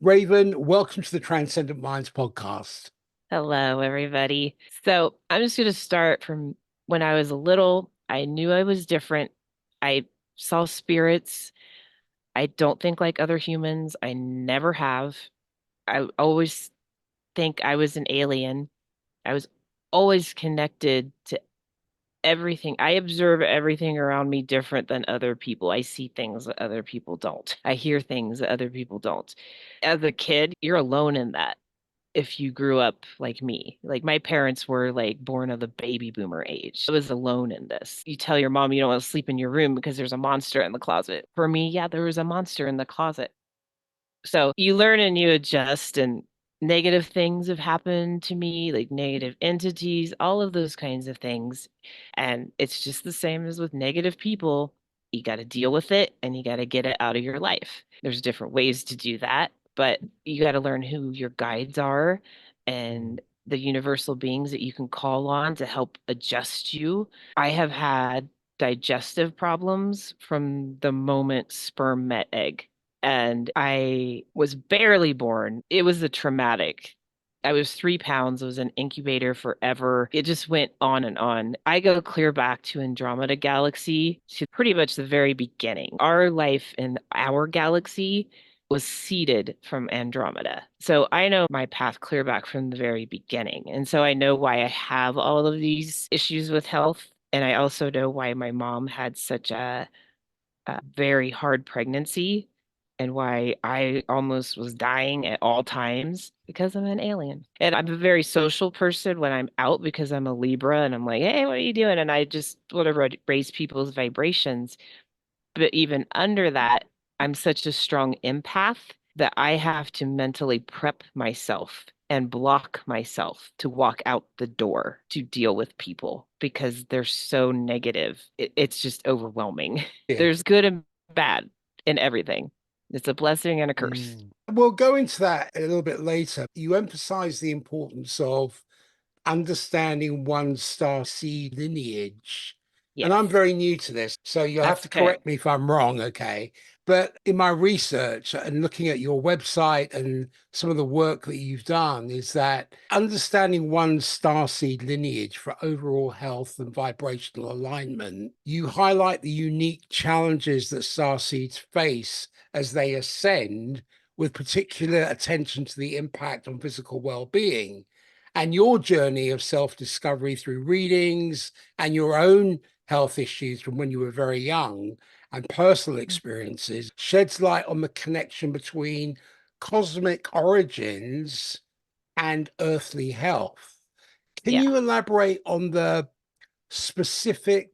Raven, welcome to the Transcendent Minds podcast. Hello, everybody. So I'm just going to start from when I was little. I knew I was different. I saw spirits. I don't think like other humans. I never have. I always think I was an alien. I was always connected to everything. I observe everything around me different than other people. I see things that other people don't. I hear things that other people don't. As a kid, you're alone in that if you grew up like me. Like my parents were like born of the baby boomer age. I was alone in this. You tell your mom you don't want to sleep in your room because there's a monster in the closet. For me, yeah, there was a monster in the closet. So you learn and you adjust, and negative things have happened to me, like negative entities, all of those kinds of things. And it's just the same as with negative people. You got to deal with it and you got to get it out of your life. There's different ways to do that, but you got to learn who your guides are and the universal beings that you can call on to help adjust you. I have had digestive problems from the moment sperm met egg, and I was barely born. It was a traumatic. I was 3 pounds. I was an incubator forever. It just went on and on. I go clear back to Andromeda Galaxy to pretty much the very beginning. Our life in our galaxy was seeded from Andromeda. So I know my path clear back from the very beginning. And so I know why I have all of these issues with health. And I also know why my mom had such a very hard pregnancy and why I almost was dying at all times because I'm an alien. And I'm a very social person when I'm out because I'm a Libra and I'm like, hey, what are you doing? And I just want to raise people's vibrations. But even under that, I'm such a strong empath that I have to mentally prep myself and block myself to walk out the door to deal with people because they're so negative. It's just overwhelming. Yeah. There's good and bad in everything. It's a blessing and a curse. We'll go into that a little bit later. You emphasize the importance of understanding one's star seed lineage. And Yes, I'm very new to this, so you'll have that's to okay. correct me if I'm wrong, okay? But in my research and looking at your website and some of the work that you've done, is that understanding one's star seed lineage for overall health and vibrational alignment, you highlight the unique challenges that star seeds face as they ascend, with particular attention to the impact on physical well-being and your journey of self-discovery through readings and your own health issues from when you were very young and personal experiences sheds light on the connection between cosmic origins and earthly health. Can Yeah. you elaborate on the specific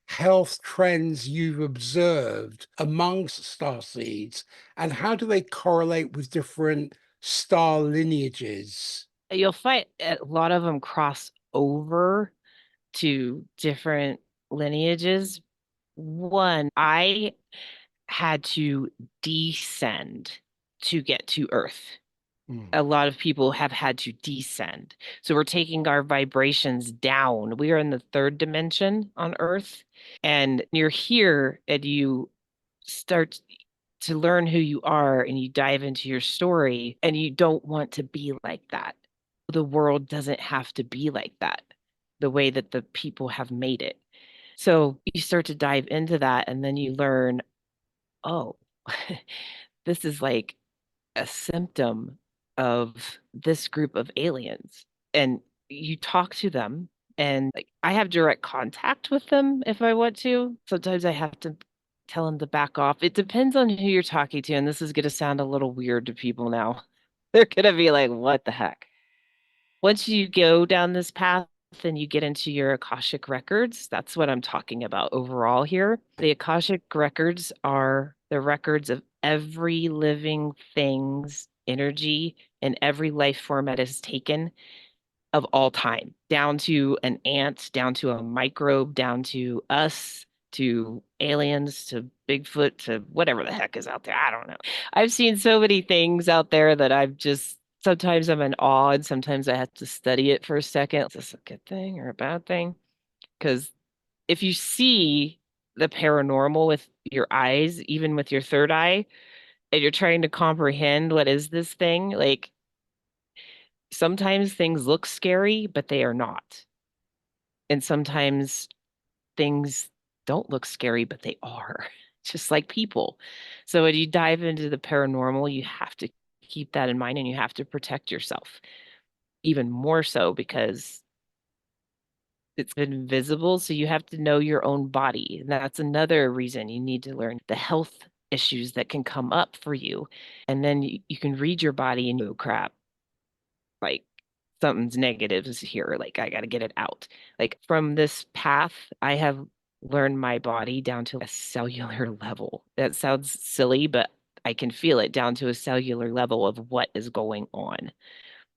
health trends you've observed amongst star seeds and how do they correlate with different star lineages? You'll find a lot of them cross over to different lineages. One, I had to descend to get to Earth. Mm. A lot of people have had to descend. So we're taking our vibrations down. We are in the third dimension on Earth, and you're here and you start to learn who you are and you dive into your story and you don't want to be like that. The world doesn't have to be like that, the way that the people have made it. So you start to dive into that and then you learn, oh, this is like a symptom of this group of aliens. And you talk to them, and like I have direct contact with them if I want to. Sometimes I have to tell them to back off. It depends on who you're talking to, and this is going to sound a little weird to people now. They're going to be like, what the heck? Once you go down this path and you get into your Akashic records, that's what I'm talking about overall here. The Akashic records are the records of every living thing's energy and every life form that is taken of all time, down to an ant, down to a microbe, down to us, to aliens, to Bigfoot, to whatever the heck is out there. I don't know. I've seen so many things out there that I've just sometimes I'm in awe and sometimes I have to study it for a second. Is this a good thing or a bad thing? Because if you see the paranormal with your eyes, even with your third eye, and you're trying to comprehend what is this thing. Like sometimes things look scary, but they are not. And sometimes things don't look scary, but they are, just like people. So when you dive into the paranormal, you have to keep that in mind and you have to protect yourself even more so because it's invisible. So you have to know your own body. And that's another reason you need to learn the health issues that can come up for you. And then you can read your body and go, crap, like something's negative is here. Like I got to get it out. Like from this path, I have learned my body down to a cellular level. That sounds silly, but I can feel it down to a cellular level of what is going on.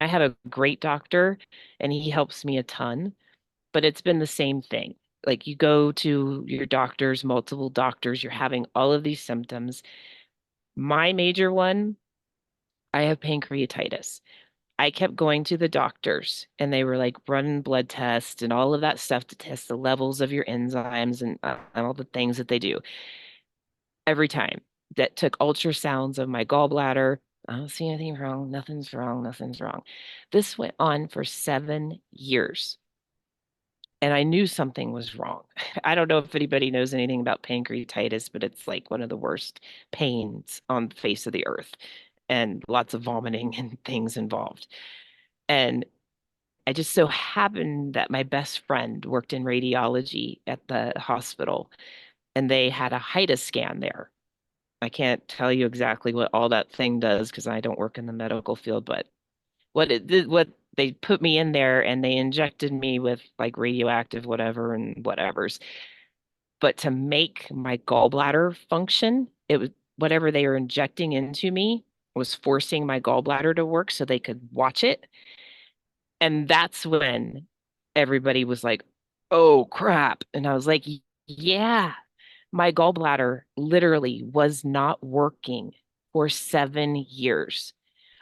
I have a great doctor and he helps me a ton, but it's been the same thing. Like you go to your doctors, multiple doctors, you're having all of these symptoms. My major one, I have pancreatitis. I kept going to the doctors and they were like running blood tests and all of that stuff to test the levels of your enzymes and all the things that they do every time. That took ultrasounds of my gallbladder. I don't see anything wrong. Nothing's wrong. Nothing's wrong. This went on for 7 years and I knew something was wrong. I don't know if anybody knows anything about pancreatitis, but it's like one of the worst pains on the face of the earth and lots of vomiting and things involved. And I just so happened that my best friend worked in radiology at the hospital and they had a HIDA scan there. I can't tell you exactly what all that thing does because I don't work in the medical field, but what it did, what they put me in there and they injected me with like radioactive whatever and whatever's. But to make my gallbladder function, it was whatever they were injecting into me was forcing my gallbladder to work so they could watch it. And that's when everybody was like, oh crap. And I was like, yeah, my gallbladder literally was not working for 7 years.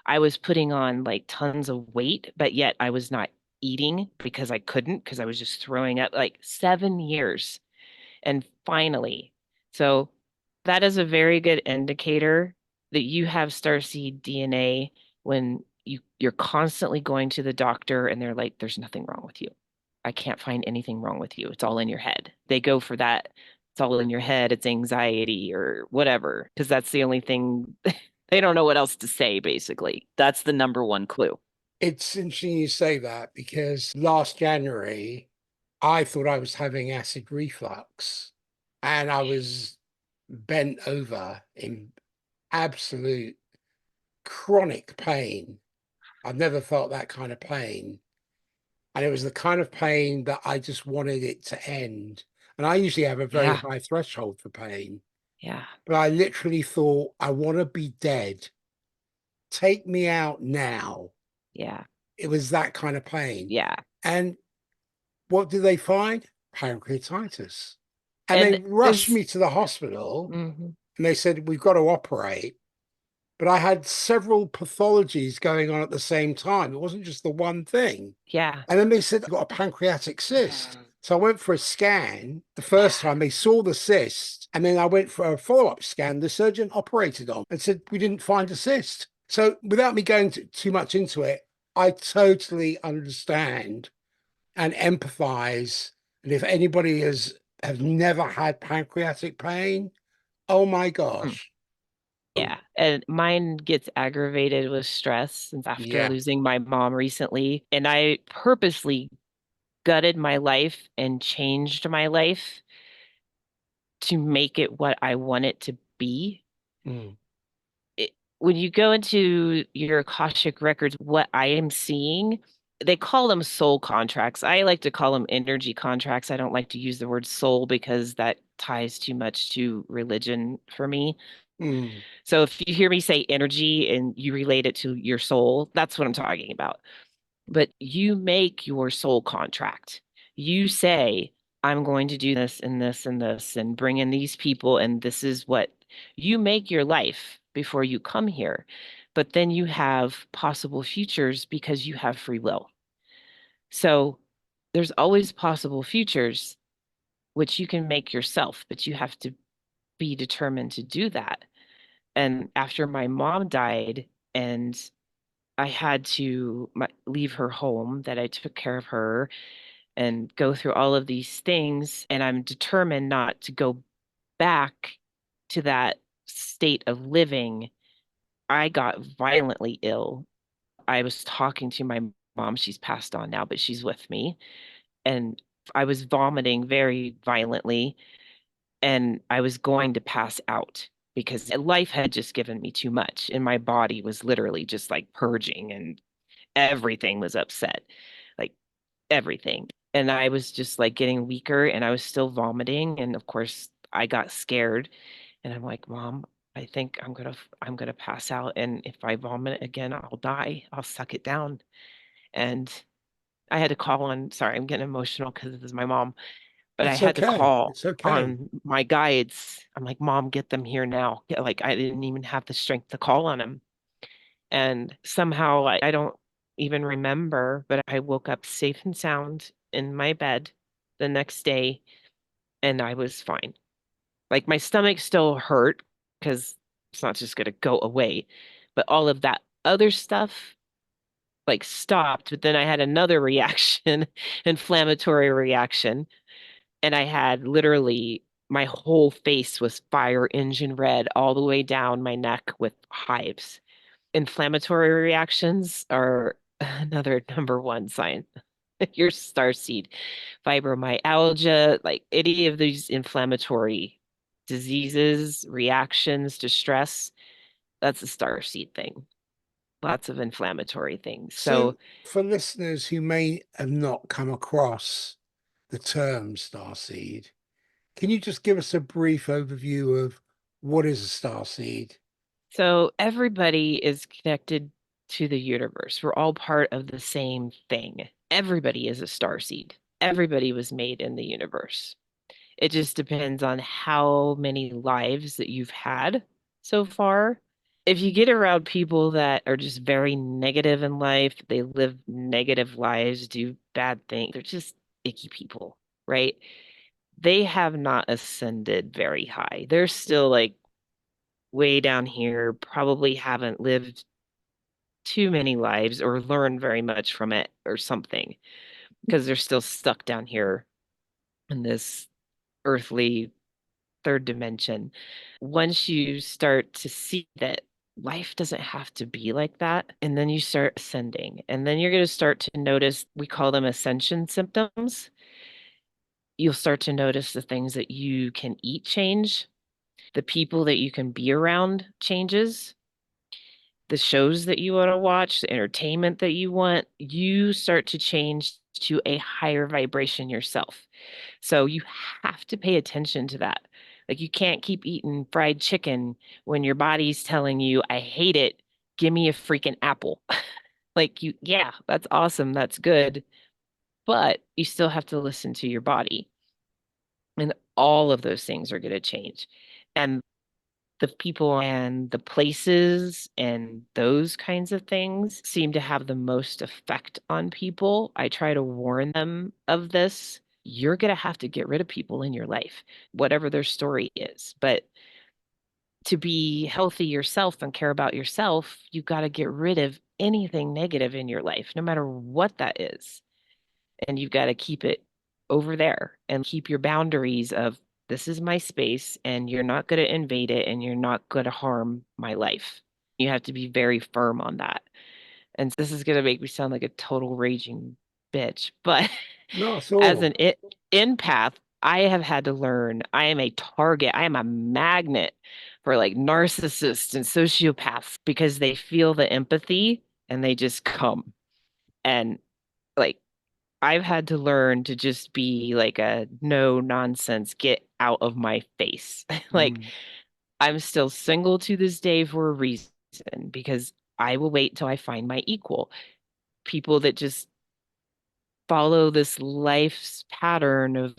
I was putting on like tons of weight, but yet I was not eating because I couldn't, because I was just throwing up like 7 years. And finally, so that is a very good indicator that you have starseed DNA when you're constantly going to the doctor and they're like, there's nothing wrong with you. I can't find anything wrong with you. It's all in your head. They go for that. It's all in your head. It's anxiety or whatever, because that's the only thing they don't know what else to say, basically. That's the number one clue. It's interesting you say that because last January, I thought I was having acid reflux and I was bent over in absolute chronic pain. I've never felt that kind of pain. And it was the kind of pain that I just wanted it to end. And I usually have a very Yeah. high threshold for pain, Yeah. but I literally thought, I want to be dead. Take me out now. Yeah. It was that kind of pain. Yeah. And what did they find? Pancreatitis. And they And rushed there's, me to the hospital mhm, and they said, we've got to operate. But I had several pathologies going on at the same time. It wasn't just the one thing. yeah. And then they said, I've got a pancreatic cyst. So I went for a scan. The first Yeah. time they saw the cyst, and then I went for a follow-up scan. The surgeon operated on and said, we didn't find a cyst. So without me going too much into it, I totally understand and empathize. And if anybody has never had pancreatic pain, oh my Mm. gosh. Yeah. And mine gets aggravated with stress since after Yeah. losing my mom recently. And I purposely gutted my life and changed my life to make it what I want it to be. Mm. When you go into your Akashic records, what I am seeing, they call them soul contracts. I like to call them energy contracts. I don't like to use the word soul because that ties too much to religion for me. Mm. So if you hear me say energy and you relate it to your soul, that's what I'm talking about. But you make your soul contract. You say, I'm going to do this and this and this and bring in these people, and this is what you make your life before you come here. But then you have possible futures because you have free will. So there's always possible futures, which you can make yourself, but you have to be determined to do that. And after my mom died and I had to leave her home, that I took care of her and go through all of these things, and I'm determined not to go back to that state of living. I got violently ill. I was talking to my mom. She's passed on now, but she's with me. And I was vomiting very violently, and I was going to pass out because life had just given me too much, and my body was literally just like purging, and everything was upset, like everything. And I was just like getting weaker, and I was still vomiting. And of course, I got scared, and I'm like, Mom, I think I'm gonna pass out. And if I vomit again, I'll die. I'll suck it down. And I had to call on, sorry, I'm getting emotional because this is my mom, but I It's had to okay. call It's okay. on my guides. I'm like, Mom, get them here now. Yeah, like I didn't even have the strength to call on them. And somehow I don't even remember, but I woke up safe and sound in my bed the next day, and I was fine. Like my stomach still hurt because it's not just going to go away, but all of that other stuff like stopped. But then I had another reaction, inflammatory reaction, and I had literally my whole face was fire engine red all the way down my neck with hives. Inflammatory reactions are another number one sign. Your starseed, fibromyalgia, like any of these inflammatory diseases, reactions to stress, that's a starseed thing. Lots of inflammatory things. So, So, for listeners who may have not come across the term starseed, can you just give us a brief overview of what is a starseed? so everybody is connected to the universe. We're all part of the same thing. Everybody is a starseed. Everybody was made in the universe. It just depends on how many lives that you've had so far. If you get around people that are just very negative in life, they live negative lives, do bad things, they're just icky people, right? They have not ascended very high. They're still like way down here, probably haven't lived too many lives or learned very much from it or something, because they're still stuck down here in this earthly third dimension. Once you start to see that life doesn't have to be like that, and then you start ascending, and then you're going to start to notice, we call them ascension symptoms. You'll start to notice the things that you can eat change, the people that you can be around changes, the shows that you want to watch, the entertainment that you want. You start to change to a higher vibration yourself. So you have to pay attention to that. Like you can't keep eating fried chicken when your body's telling you, I hate it. Give me a freaking apple. Like you, yeah, that's awesome. That's good. But you still have to listen to your body. And all of those things are going to change. And the people and the places and those kinds of things seem to have the most effect on people. I try to warn them of this. You're going to have to get rid of people in your life, whatever their story is. But to be healthy yourself and care about yourself, you've got to get rid of anything negative in your life, no matter what that is. And you've got to keep it over there and keep your boundaries of this is my space and you're not going to invade it and you're not going to harm my life. You have to be very firm on that. And this is going to make me sound like a total raging bitch, but Not at as an all. empath, I have had to learn I am a target. I am a magnet for like narcissists and sociopaths because they feel the empathy and they just come. And like I've had to learn to just be like a no nonsense, get out of my face. Like Mm. I'm still single to this day for a reason because I will wait till I find my equal. People that just follow this life's pattern of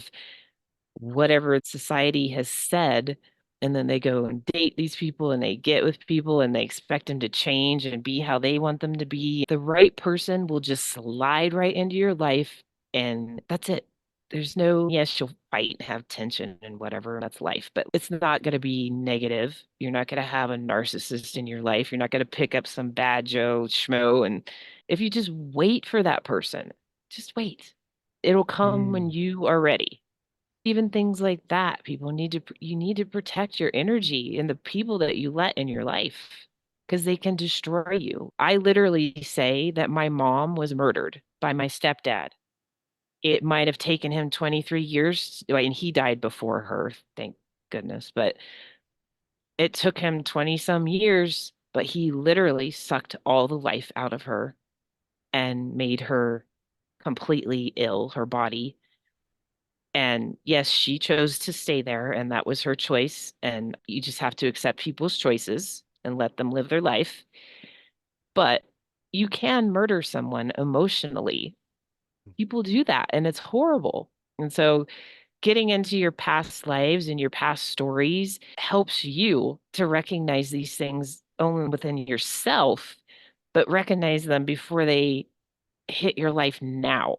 whatever society has said, and then they go and date these people and they get with people and they expect them to change and be how they want them to be. The right person will just slide right into your life, and that's it. There's no, yes, fight and have tension and whatever. That's life, but it's not going to be negative. You're not going to have a narcissist in your life. You're not going to pick up some bad Joe Schmo. And if you just wait for that person, just wait. It'll come when Mm. you are ready. Even things like that, people need to, you need to protect your energy and the people that you let in your life because they can destroy you. I literally say that my mom was murdered by my stepdad. It might have taken him 23 years, and he died before her, thank goodness, but it took him 20 some years, but he literally sucked all the life out of her and made her completely ill, her body. And yes, she chose to stay there, and that was her choice. And you just have to accept people's choices and let them live their life. But you can murder someone emotionally. People do that, and it's horrible. And so, getting into your past lives and your past stories helps you to recognize these things only within yourself, but recognize them before they hit your life now.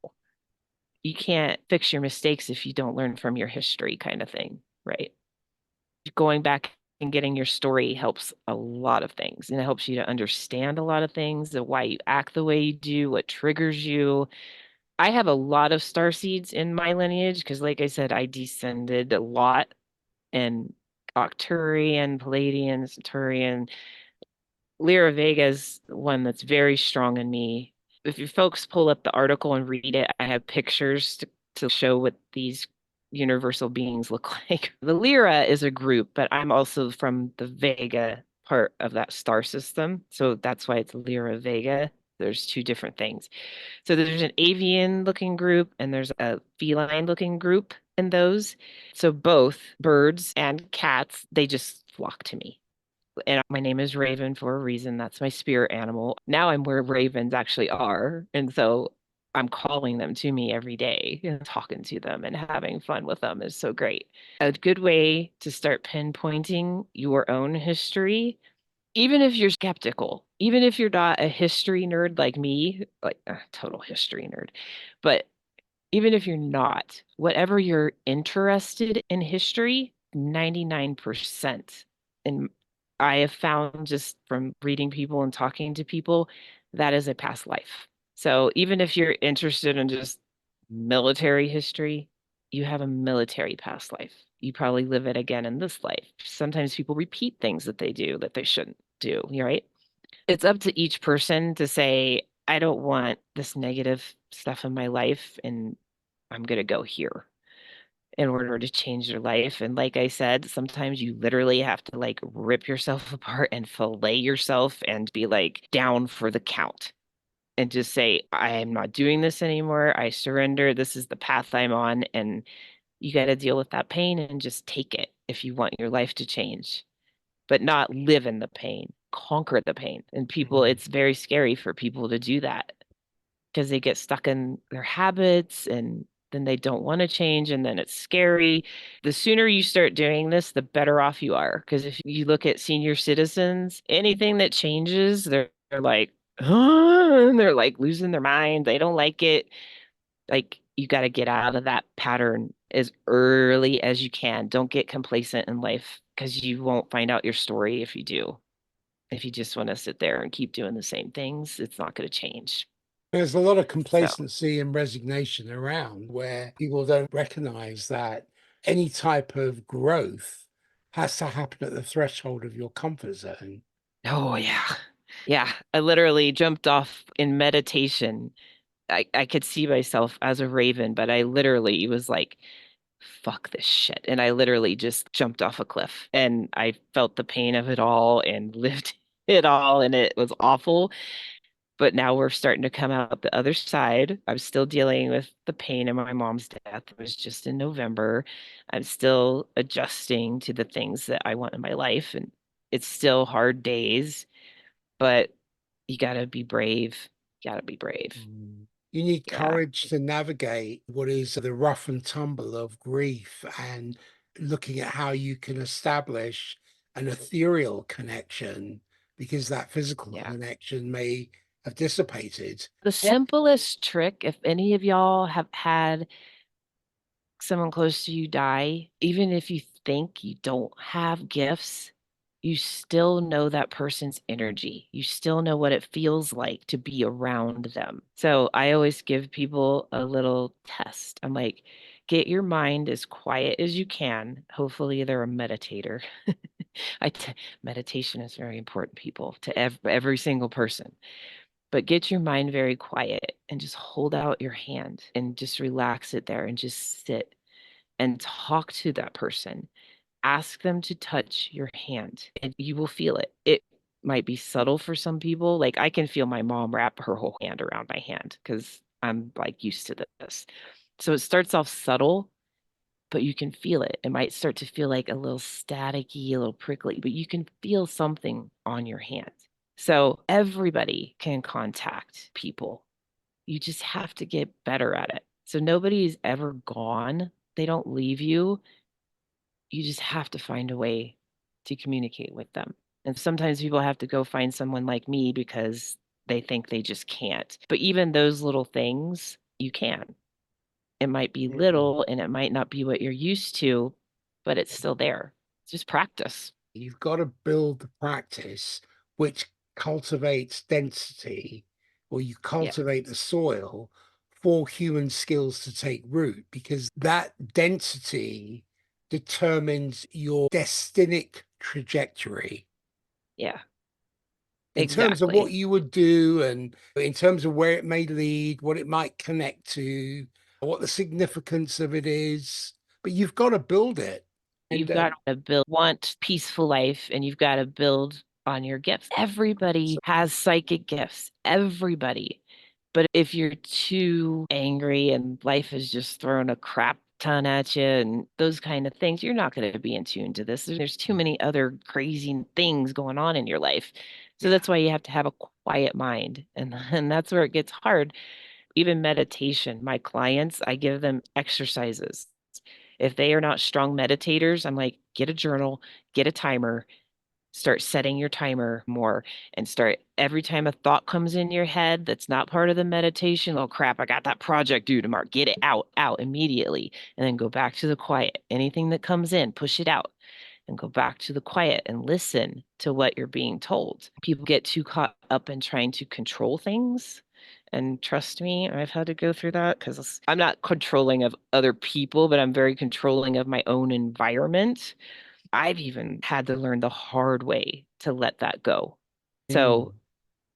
You can't fix your mistakes if you don't learn from your history, kind of thing, right? Going back and getting your story helps a lot of things, and it helps you to understand a lot of things, the why you act the way you do, what triggers you. I have a lot of star seeds in my lineage because, like I said, I descended a lot in Octurian, Palladian, Centurion. Lyra Vega's one that's very strong in me. If you folks pull up the article and read it, I have pictures to show what these universal beings look like. The Lyra is a group, but I'm also from the Vega part of that star system. So that's why it's Lyra Vega. There's two different things. So there's an avian looking group and there's a feline looking group in those. So both birds and cats, they just flock to me. And my name is Raven for a reason. That's my spirit animal. Now I'm where ravens actually are. And so I'm calling them to me every day and talking to them and having fun with them is so great. A good way to start pinpointing your own history, even if you're skeptical, even if you're not a history nerd like me, like a total history nerd, but even if you're not, whatever you're interested in history, 99%. And I have found just from reading people and talking to people, that is a past life. So even if you're interested in just military history, you have a military past life. You probably live it again in this life. Sometimes people repeat things that they do that they shouldn't do, right? It's up to each person to say, I don't want this negative stuff in my life, and I'm going to go here in order to change your life. And like I said, sometimes you literally have to like rip yourself apart and fillet yourself and be like down for the count and just say, I am not doing this anymore. I surrender. This is the path I'm on. And you got to deal with that pain and just take it if you want your life to change, but not live in the pain, conquer the pain. And people, Mm. it's very scary for people to do that because they get stuck in their habits and then they don't want to change and then it's scary. The sooner you start doing this, the better off you are. Because if you look at senior citizens, anything that changes, they're like, "Huh?" And they're like losing their mind. They don't like it. Like you got to get out of that pattern as early as you can. Don't get complacent in life because you won't find out your story if you do. If you just want to sit there and keep doing the same things, it's not going to change. There's a lot of So, complacency and resignation around where people don't recognize that any type of growth has to happen at the threshold of your comfort zone. oh yeah. Yeah, I literally jumped off in meditation. I could see myself as a raven, but I literally was like, fuck this shit. And I literally just jumped off a cliff and I felt the pain of it all and lived it all. And it was awful. But now we're starting to come out the other side. I'm still dealing with the pain of my mom's death. It was just in November. I'm still adjusting to the things that I want in my life. And it's still hard days, but you got to be brave. You got to be brave. Mm. You need Yeah. courage to navigate what is the rough and tumble of grief and looking at how you can establish an ethereal connection because that physical Yeah. connection may have dissipated. The What? simplest trick, if any of y'all have had someone close to you die, even if you think you don't have gifts, you still know that person's energy. You still know what it feels like to be around them. So I always give people a little test. I'm like, get your mind as quiet as you can. Hopefully, they're a meditator. Meditation is very important, people, to every single person. But get your mind very quiet and just hold out your hand and just relax it there and just sit and talk to that person. Ask them to touch your hand and you will feel it. It might be subtle for some people. Like I can feel my mom wrap her whole hand around my hand because I'm like used to this. So it starts off subtle, but you can feel it. It might start to feel like a little staticky, a little prickly, but you can feel something on your hand. So everybody can contact people. You just have to get better at it. So nobody's ever gone. They don't leave you. You just have to find a way to communicate with them. And sometimes people have to go find someone like me because they think they just can't. But even those little things, you can. It might be Mm. little and it might not be what you're used to, but it's still there. It's just practice. You've got to build the practice which cultivates density, or you Yeah. cultivate the soil for human skills to take root, because that density determines your destinic trajectory Yeah. in terms of what Exactly. you would do and in terms of where it may lead, what it might connect to, what the significance of it is. But you've got to build it. And You've got to build want peaceful life and you've got to build on your gifts. Everybody so, has psychic gifts. Everybody. But if you're too angry and life is just throwing a crap ton at you and those kind of things, you're not going to be in tune to this. There's too many other crazy things going on in your life. So yeah. that's why you have to have a quiet mind. And that's where it gets hard. Even meditation, my clients, I give them exercises. If they are not strong meditators, I'm like, get a journal, get a timer, start setting your timer more and start every time a thought comes in your head that's not part of the meditation. Oh crap, I got that project due tomorrow. Get it out immediately. And then go back to the quiet. Anything that comes in, push it out and go back to the quiet and listen to what you're being told. People get too caught up in trying to control things. And trust me, I've had to go through that because I'm not controlling of other people, but I'm very controlling of my own environment. I've even had to learn the hard way to let that go. So Mm.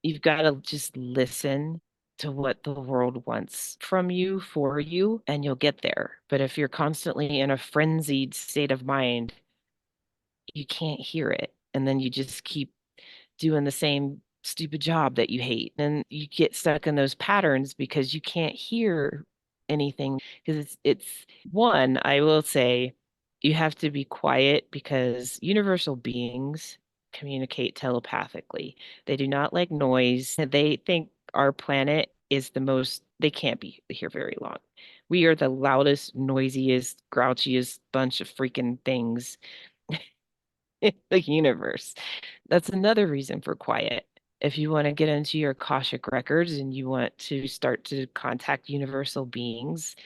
you've got to just listen to what the world wants from you for you, and you'll get there. But if you're constantly in a frenzied state of mind, you can't hear it. And then you just keep doing the same stupid job that you hate. And you get stuck in those patterns because you can't hear anything. Because it's one, I will say, you have to be quiet because universal beings communicate telepathically. They do not like noise. They think our planet is the most, they can't be here very long. We are the loudest, noisiest, grouchiest bunch of freaking things in the universe. That's another reason for quiet. If you want to get into your Akashic records and you want to start to contact universal beings,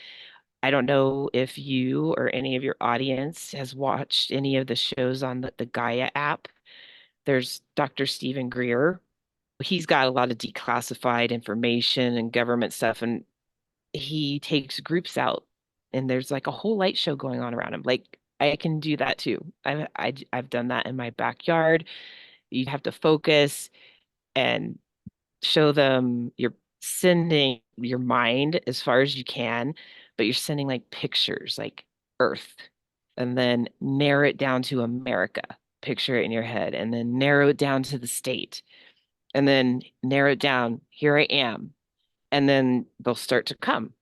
I don't know if you or any of your audience has watched any of the shows on the Gaia app. There's Dr. Stephen Greer. He's got a lot of declassified information and government stuff, and he takes groups out, and there's like a whole light show going on around him. Like I can do that too. I've done that in my backyard. You have to focus and show them you're sending your mind as far as you can, but you're sending like pictures like Earth, and then narrow it down to America. Picture it in your head, and then narrow it down to the state, and then narrow it down. Here I am. And then they'll start to come,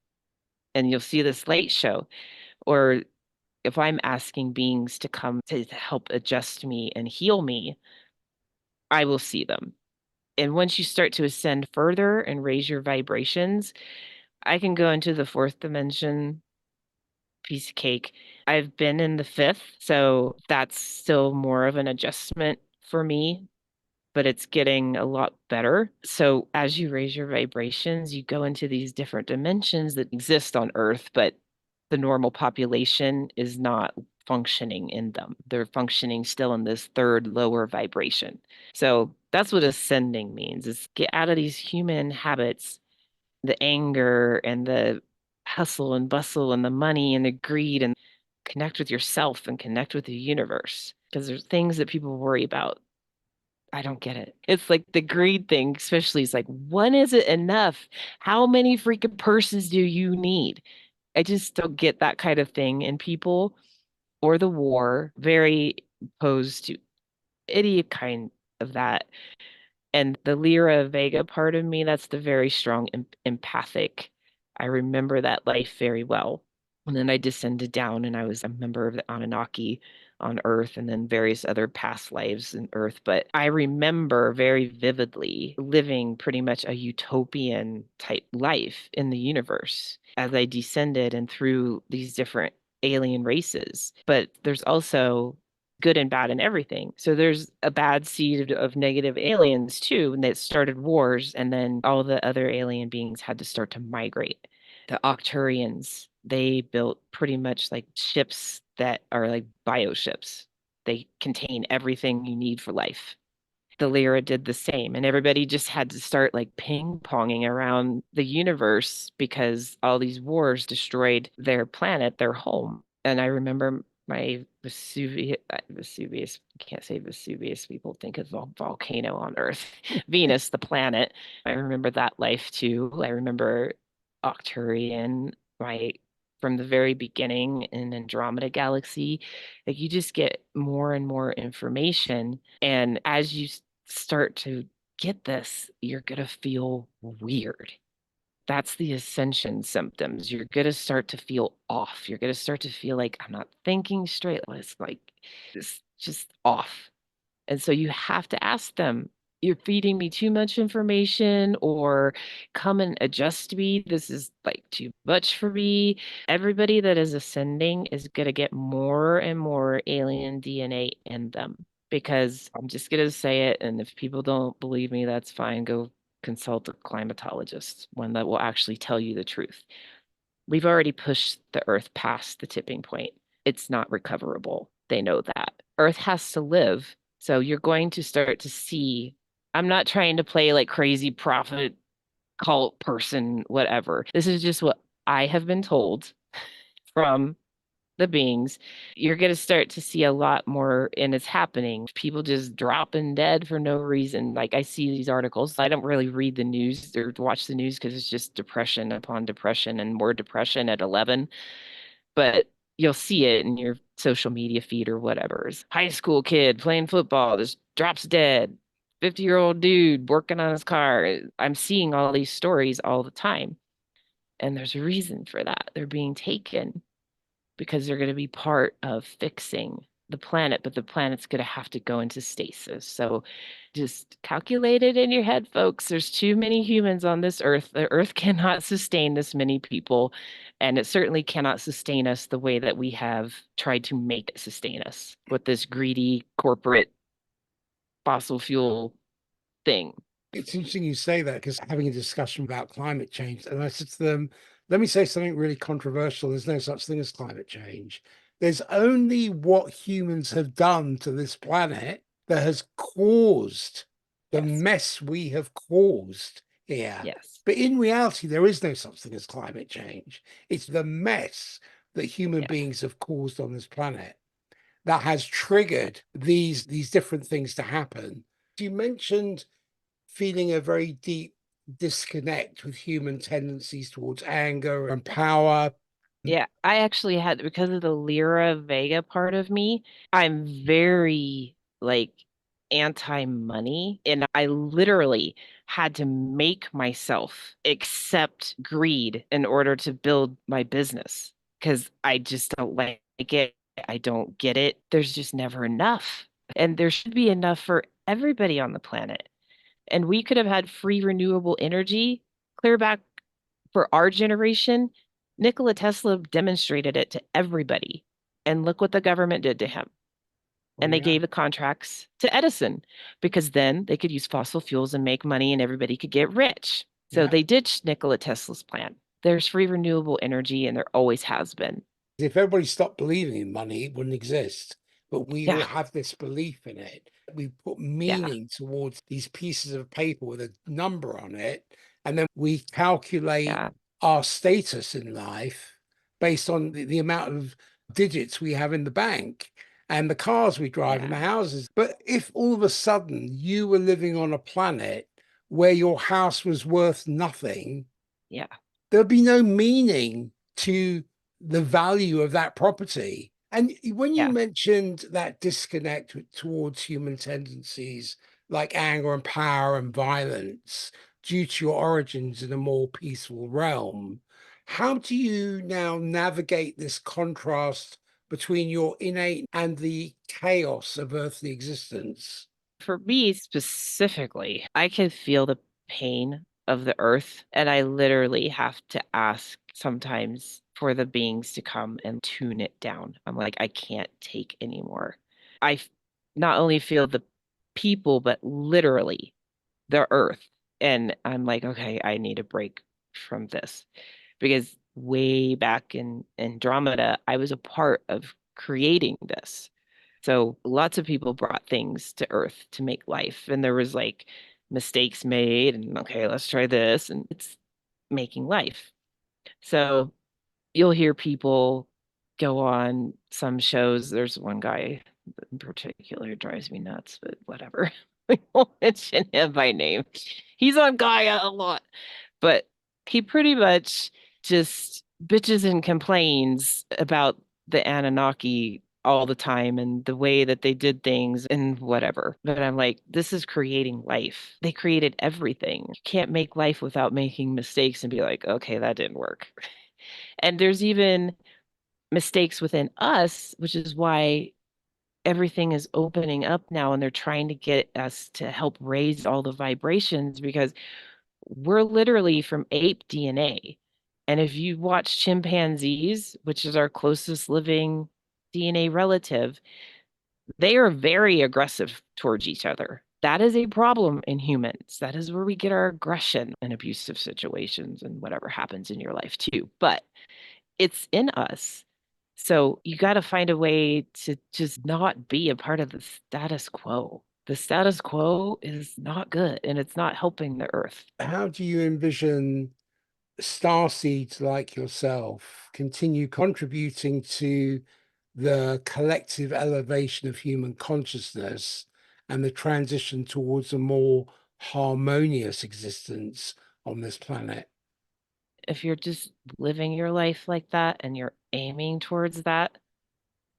and you'll see this light show. Or if I'm asking beings to come to help adjust me and heal me, I will see them. And once you start to ascend further and raise your vibrations, I can go into the fourth dimension, piece of cake. I've been in the fifth, so that's still more of an adjustment for me, but it's getting a lot better. So as you raise your vibrations, you go into these different dimensions that exist on Earth, but the normal population is not functioning in them. They're functioning still in this third lower vibration. So that's what ascending means, is get out of these human habits, the anger and the hustle and bustle and the money and the greed, and connect with yourself and connect with the universe. Because there's things that people worry about. I don't get it. It's like the greed thing, especially. It's like, when is it enough? How many freaking persons do you need? I just don't get that kind of thing in people, or the war, very opposed to any kind of that. And the Lyra Vega part of me, that's the very strong empathic. I remember that life very well. And then I descended down and I was a member of the Anunnaki on Earth and then various other past lives in Earth. But I remember very vividly living pretty much a utopian type life in the universe as I descended and through these different alien races. But there's also good and bad in everything. So there's a bad seed of negative aliens too, and that started wars, and then all the other alien beings had to start to migrate. The Octurians, they built pretty much like ships that are like bioships. They contain everything you need for life. The Lyra did the same, and everybody just had to start like ping-ponging around the universe because all these wars destroyed their planet, their home. And I remember my Vesuvius, I can't say Vesuvius, people think of a volcano on Earth. Venus, the planet. I remember that life too. I remember Octurian, my from the very beginning in Andromeda Galaxy. Like, you just get more and more information. And as you start to get this, you're going to feel weird. That's the ascension symptoms. You're going to start to feel off. You're going to start to feel like, I'm not thinking straight. It's like, it's just off. And so you have to ask them, you're feeding me too much information, or come and adjust me. This is like too much for me. Everybody that is ascending is going to get more and more alien DNA in them, because I'm just going to say it. And if people don't believe me, that's fine. Go consult a climatologist, one that will actually tell you the truth. We've already pushed the Earth past the tipping point. It's not recoverable. They know that. Earth has to live. So you're going to start to see. I'm not trying to play like crazy prophet, cult person, whatever. This is just what I have been told from the beings. You're going to start to see a lot more, and it's happening. People just dropping dead for no reason. Like, I see these articles. I don't really read the news or watch the news because it's just depression upon depression and more depression at 11. But you'll see it in your social media feed or whatever. It's high school kid playing football, just drops dead. 50-year-old dude working on his car. I'm seeing all these stories all the time. And there's a reason for that. They're being taken because they're going to be part of fixing the planet, but the planet's going to have to go into stasis. So just calculate it in your head, folks. There's too many humans on this earth. The earth cannot sustain this many people, and it certainly cannot sustain us the way that we have tried to make it sustain us with this greedy corporate fossil fuel thing. It's interesting you say that, because having a discussion about climate change, and I said to them, let me say something really controversial. There's no such thing as climate change. There's only what humans have done to this planet that has caused the Yes. mess we have caused here. Yes. But in reality, there is no such thing as climate change. It's the mess that human Yes. beings have caused on this planet that has triggered these different things to happen. You mentioned feeling a very deep disconnect with human tendencies towards anger and power. Yeah, I actually had, because of the Lyra Vega part of me, I'm very like anti-money, and I literally had to make myself accept greed in order to build my business because I just don't like it. I don't get it. There's just never enough. And there should be enough for everybody on the planet. And we could have had free renewable energy clear back for our generation. Nikola Tesla demonstrated it to everybody. And look what the government did to him. Oh, And they yeah. gave the contracts to Edison because then they could use fossil fuels and make money and everybody could get rich. So Yeah. they ditched Nikola Tesla's plan. There's free renewable energy and there always has been. If everybody stopped believing in money, it wouldn't exist. But we Yeah, all have this belief in it. We put yeah, meaning towards these pieces of paper with a number on it, and then we calculate yeah, our status in life based on the amount of digits we have in the bank and the cars we drive and yeah, the houses. But if all of a sudden you were living on a planet where your house was worth nothing, yeah, there'll be no meaning to the value of that property. And when you yeah. mentioned that disconnect towards human tendencies like anger and power and violence due to your origins in a more peaceful realm, how do you now navigate this contrast between your innate and the chaos of earthly existence? For me specifically, I can feel the pain of the earth, and I literally have to ask sometimes for the beings to come and tune it down. I'm like, I can't take anymore. Not only feel the people, but literally the earth. And I'm like, okay, I need a break from this because way back in Andromeda, I was a part of creating this. So lots of people brought things to Earth to make life, and there was like mistakes made, and okay, let's try this, and it's making life. So you'll hear people go on some shows. There's one guy in particular who drives me nuts, but whatever. We won't mention him by name. He's on Gaia a lot, but he pretty much just bitches and complains about the Anunnaki all the time and the way that they did things and whatever. But I'm like, this is creating life. They created everything. You can't make life without making mistakes and be like, okay, that didn't work. And there's even mistakes within us, which is why everything is opening up now and they're trying to get us to help raise all the vibrations because we're literally from ape DNA. And if you watch chimpanzees, which is our closest living DNA relative, they are very aggressive towards each other. That is a problem in humans. That is where we get our aggression in abusive situations and whatever happens in your life too. But it's in us. So you got to find a way to just not be a part of the status quo. The status quo is not good and it's not helping the earth. How do you envision starseeds like yourself continue contributing to the collective elevation of human consciousness and the transition towards a more harmonious existence on this planet? If you're just living your life like that and you're aiming towards that,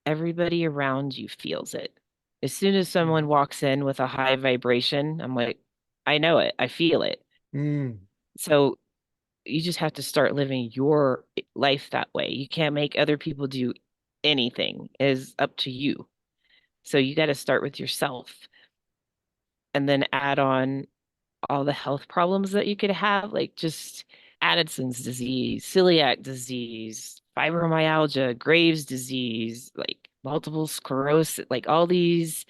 everybody around you feels it. As soon as someone walks in with a high vibration, I'm like, I know it, I feel it. Mm. So you just have to start living your life that way. You can't make other people do anything. It is up to you. So you got to start with yourself and then add on all the health problems that you could have, like just Addison's disease, celiac disease, fibromyalgia, Graves' disease, like multiple sclerosis, like all these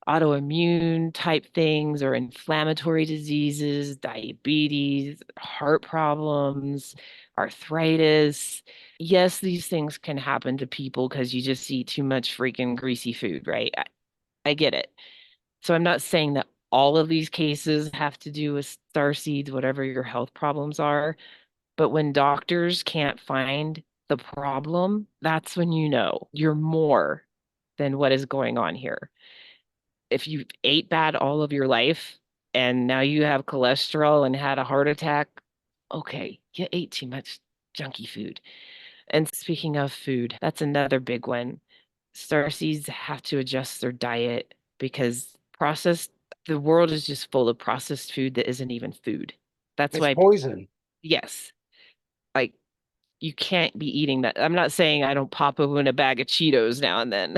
autoimmune type things or inflammatory diseases, diabetes, heart problems, arthritis. Yes, these things can happen to people because you just eat too much freaking greasy food, right? I get it. So I'm not saying that all of these cases have to do with starseeds, whatever your health problems are. But when doctors can't find the problem, that's when you know you're more than what is going on here. If you ate bad all of your life and now you have cholesterol and had a heart attack, okay, you ate too much junky food. And speaking of food, that's another big one. Starseeds have to adjust their diet because the world is just full of processed food that isn't even food. That's It's why, poison. yes, like you can't be eating that. I'm not saying I don't pop open a bag of Cheetos now and then.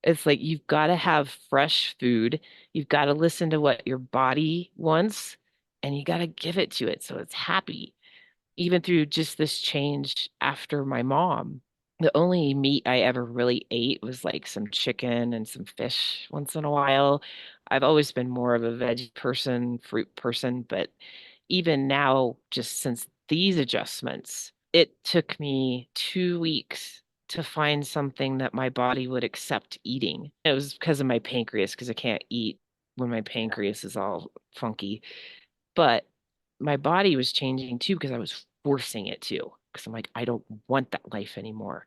It's like you've got to have fresh food. You've got to listen to what your body wants and you got to give it to it so it's happy. Even through just this change after my mom, the only meat I ever really ate was like some chicken and some fish once in a while. I've always been more of a veg person, fruit person, but even now, just since these adjustments, It took me 2 weeks to find something that my body would accept eating. It was because of my pancreas, because I can't eat when my pancreas is all funky. But my body was changing too because I was forcing it to. Because I'm like, I don't want that life anymore.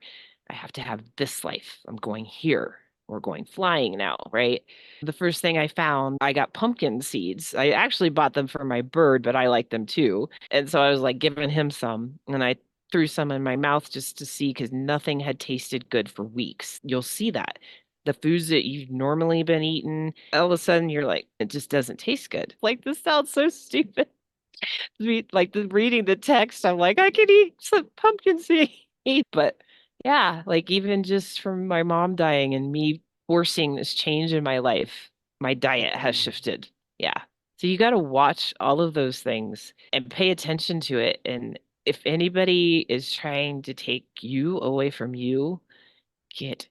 I have to have this life. I'm going here. We're going flying now, right? The first thing I found, I got pumpkin seeds. I actually bought them for my bird, but I like them too. And so I was like giving him some, and I threw some in my mouth just to see because nothing had tasted good for weeks. You'll see that. The foods that you've normally been eating, all of a sudden you're like, it just doesn't taste good. Like, this sounds so stupid. Like reading the text, I'm like, I could eat some pumpkin seed. But yeah, like even just from my mom dying and me forcing this change in my life, my diet has shifted. Yeah. So you got to watch all of those things and pay attention to it. And if anybody is trying to take you away from you, get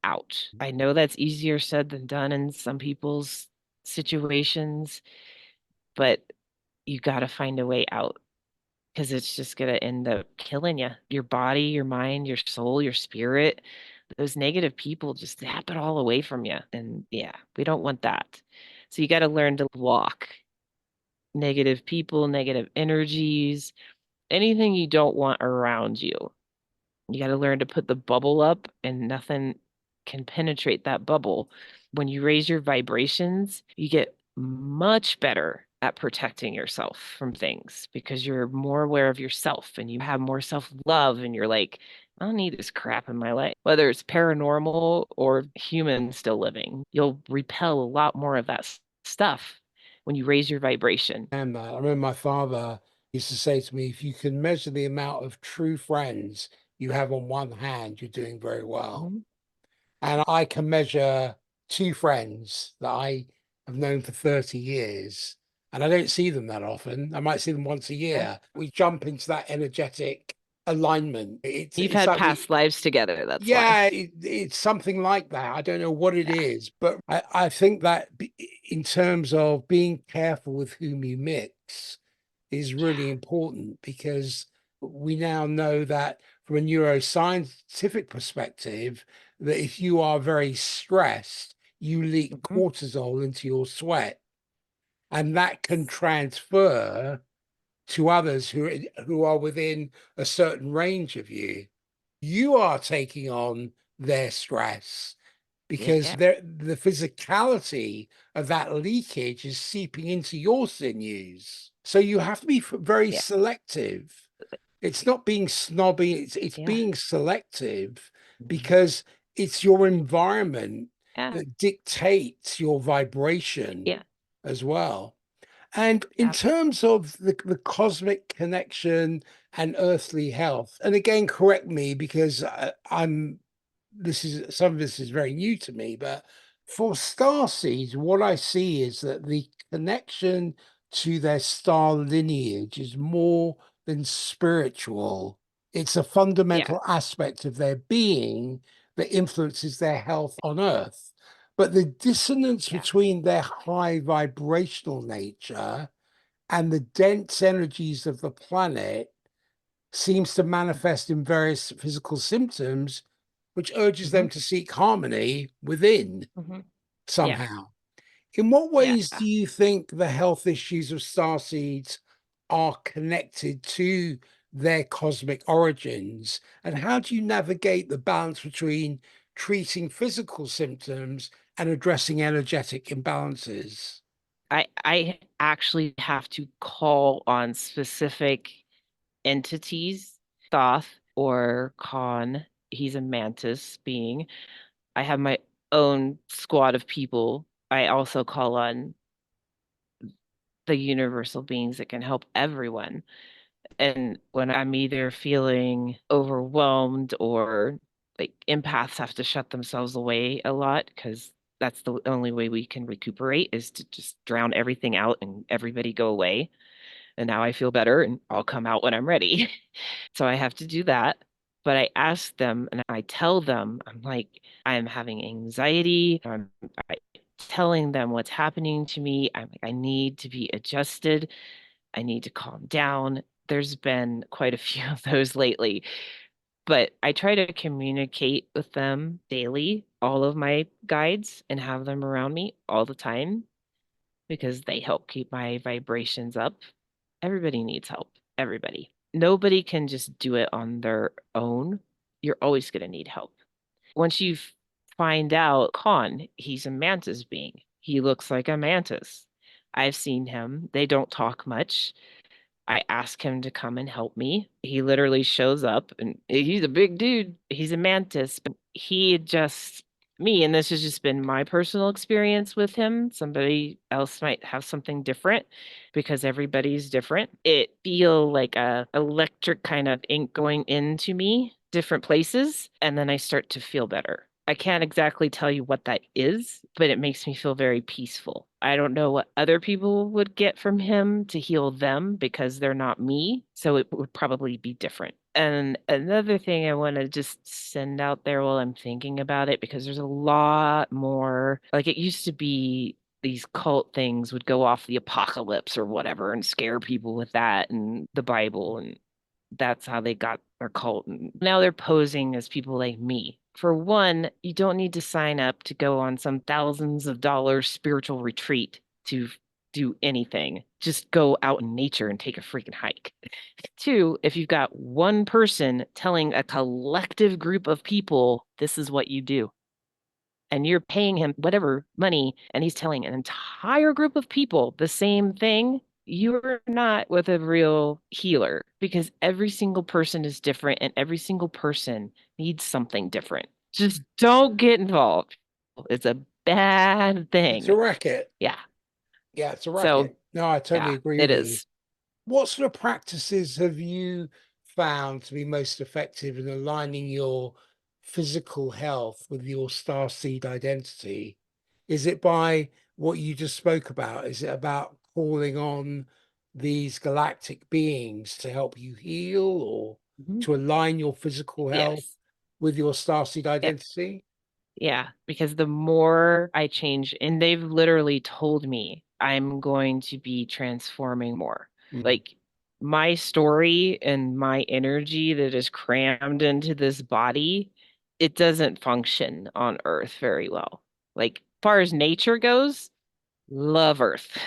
out. I know that's easier said than done in some people's situations, but you got to find a way out because it's just going to end up killing you. Your body, your mind, your soul, your spirit. Those negative people just zap it all away from you. And yeah, we don't want that. So you got to learn to block negative people, negative energies, anything you don't want around you. You got to learn to put the bubble up and nothing can penetrate that bubble. When you raise your vibrations, you get much better at protecting yourself from things because you're more aware of yourself and you have more self-love and you're like, I don't need this crap in my life. Whether it's paranormal or human still living, you'll repel a lot more of that stuff when you raise your vibration. And I remember my father used to say to me, if you can measure the amount of true friends you have on one hand, you're doing very well. Mhm. And I can measure two friends that I have known for 30 years, and I don't see them that often. I might see them once a Yeah. year. We jump into that energetic alignment. You've It's had like past we, lives together, that's why. yeah, it's something like that. I don't know what it Yeah. is, but I think that in terms of being careful with whom you mix is really Yeah. important because we now know that from a neuroscientific perspective, that if you are very stressed, you leak Mhm. cortisol into your sweat, and that can transfer to others who are within a certain range of you. You are taking on their stress because Yeah. the physicality of that leakage is seeping into your sinews. So you have to be very Yeah. selective. It's not being snobby, it's Yeah. being selective Mhm. because it's your environment Yeah. that dictates your vibration Yeah. as well. And in Yeah. terms of the cosmic connection and earthly health, and again, correct me because I'm this is some of this is very new to me, but for star seeds, what I see is that the connection to their star lineage is more than spiritual. It's a Yeah. fundamental aspect of their being that influences their health on Earth. But the dissonance Yeah. between their high vibrational nature and the dense energies of the planet seems to manifest in various physical symptoms, which urges Hmm. them to seek harmony within Hmm. Yeah. somehow. In what Yeah. ways do you think the health issues of starseeds are connected to their cosmic origins? And how do you navigate the balance between treating physical symptoms and addressing energetic imbalances? I actually have to call on specific entities, Thoth or Khan. He's a mantis being. I have my own squad of people. I also call on the universal beings that can help everyone. And when I'm either feeling overwhelmed or like empaths have to shut themselves away a lot because that's the only way we can recuperate is to just drown everything out and everybody go away. And now I feel better and I'll come out when I'm ready. So I have to do that. But I ask them and I tell them, I'm like, I'm having anxiety. I telling them what's happening to me. I'm like, I need to be adjusted. I need to calm down. There's been quite a few of those lately, but I try to communicate with them daily, all of my guides, and have them around me all the time because they help keep my vibrations up. Everybody needs help. Everybody. Nobody can just do it on their own. You're always going to need help. Once you find out Khan, he's a mantis being. He looks like a mantis. I've seen him. They don't talk much. I ask him to come and help me. He literally shows up and he's a big dude. He's a mantis. But he just me, and this has just been my personal experience with him. Somebody else might have something different because everybody's different. It feel like a electric kind of ink going into me, different places, and then I start to feel better. I can't exactly tell you what that is, but it makes me feel very peaceful. I don't know what other people would get from him to heal them because they're not me. So it would probably be different. And another thing I want to just send out there while I'm thinking about it, because there's a lot more, like it used to be these cult things would go off the apocalypse or whatever and scare people with that and the Bible. And that's how they got their cult. And now they're posing as people like me. For one, you don't need to sign up to go on some thousands of dollars spiritual retreat to do anything. Just go out in nature and take a freaking hike. Two, if you've got one person telling a collective group of people, this is what you do, and you're paying him whatever money, and he's telling an entire group of people the same thing, you're not with a real healer because every single person is different and every single person needs something different. Just don't get involved. It's a bad It's a thing. racket. Yeah. Yeah, it's a So, racket. No, I totally yeah, agree it with you. is. What sort of practices have you found to be most effective in aligning your physical health with your starseed identity? Is it by what you just spoke about? Is it about calling on these galactic beings to help you heal or Mhm. to align your physical health Yes. with your starseed Yeah. identity? Yeah, because the more I change, and they've literally told me I'm going to be transforming more. Mm. Like my story and my energy that is crammed into this body, it doesn't function on Earth very well. Like, far as nature goes, love Earth.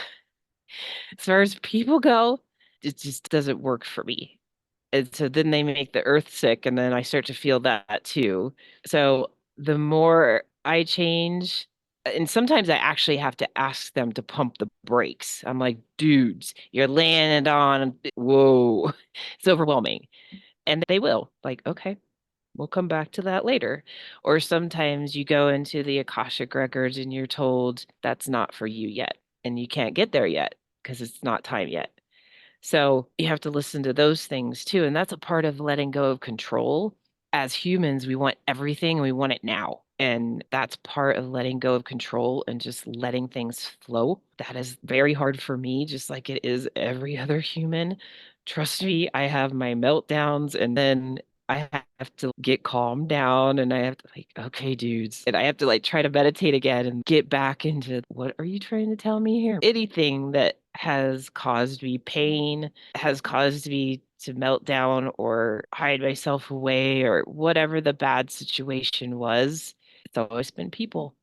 As far as people go, it just doesn't work for me. And so then they make the earth sick, and then I start to feel that too. So the more I change, and sometimes I actually have to ask them to pump the brakes. I'm like, dudes, you're landing on, whoa, it's overwhelming. And they will, like, okay, we'll come back to that later. Or sometimes you go into the Akashic records and you're told that's not for you yet, and you can't get there yet because it's not time yet. So you have to listen to those things too. And that's a part of letting go of control. As humans, we want everything and we want it now. And that's part of letting go of control and just letting things flow. That is very hard for me, just like it is every other human. Trust me, I have my meltdowns and then I have to get calmed down and I have to like, okay, dudes. And I have to like try to meditate again and get back into what are you trying to tell me here? Anything that has caused me pain, has caused me to melt down or hide myself away or whatever the bad situation was, it's always been people.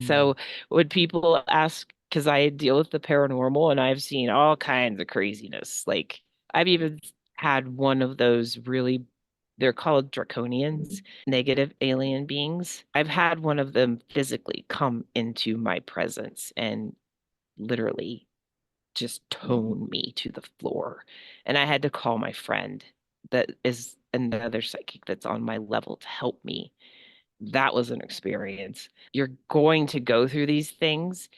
Mm. So when people ask, because I deal with the paranormal and I've seen all kinds of craziness, like I've even had one of those really, they're called draconians, negative alien beings. I've had one of them physically come into my presence and literally just tone me to the floor. And I had to call my friend that is another psychic that's on my level to help me. That was an experience. You're going to go through these things,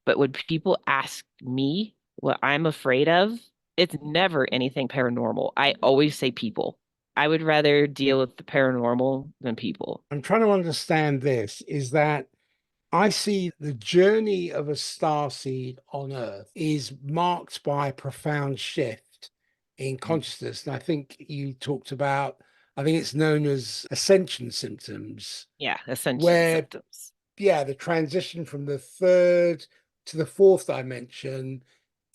but when people ask me what I'm afraid of, it's never anything paranormal. I always say people. I would rather deal with the paranormal than people. I'm trying to understand this is that I see the journey of a starseed on Earth is marked by a profound shift in Mm. consciousness. And I think you talked about, I think it's known as ascension symptoms, Yeah, ascension where, symptoms. yeah, the transition from the third to the fourth dimension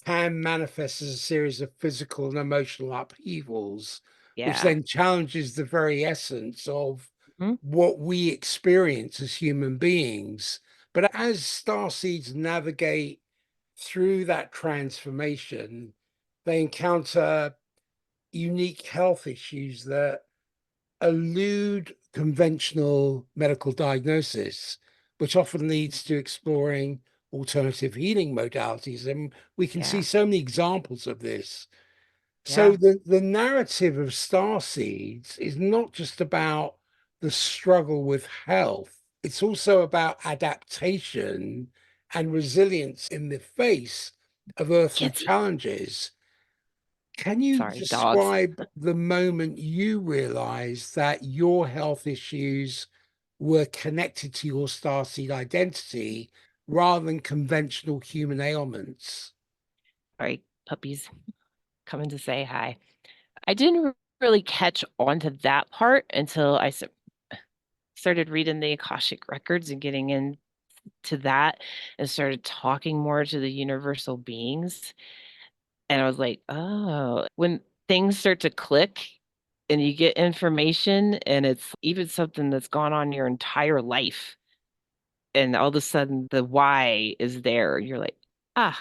can manifest as a series of physical and emotional upheavals, which Yeah. then challenges the very essence of Mhm. what we experience as human beings. But as starseeds navigate through that transformation, they encounter unique health issues that elude conventional medical diagnosis, which often leads to exploring alternative healing modalities. And we can see Yeah. so many examples of this. So Yeah. the narrative of star seeds is not just about the struggle with health, it's also about adaptation and resilience in the face of earthly Kitsy. challenges. Can you Sorry, dogs. describe the moment you realized that your health issues were connected to your starseed identity rather than conventional human ailments? Sorry, puppies coming to say hi. I didn't really catch on to that part until started reading the Akashic records and getting into that and started talking more to the universal beings. And I was like, oh, when things start to click and you get information and it's even something that's gone on your entire life, and all of a sudden the why is there, you're like, ah,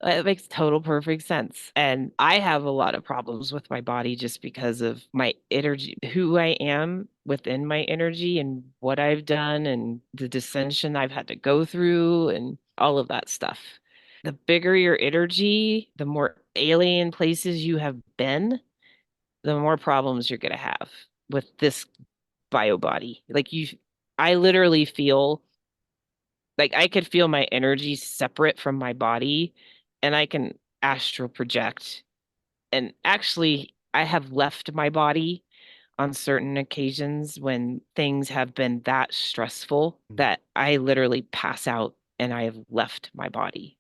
it makes total perfect sense. And I have a lot of problems with my body just because of my energy, who I am within my energy and what I've done and the dissension I've had to go through and all of that stuff. The bigger your energy, the more alien places you have been, the more problems you're going to have with this bio body. I literally feel like I could feel my energy separate from my body and I can astral project. And actually, I have left my body on certain occasions when things have been that stressful that I literally pass out and I have left my body.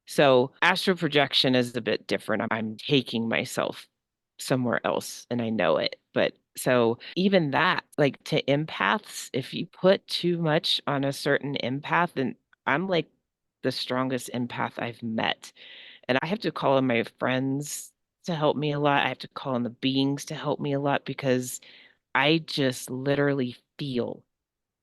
So astral projection is a bit different. I'm taking myself somewhere else and I know it. But so even that, like to empaths, if you put too much on a certain empath, then I'm like the strongest empath I've met. And I have to call on my friends to help me a lot. I have to call on the beings to help me a lot because I just literally feel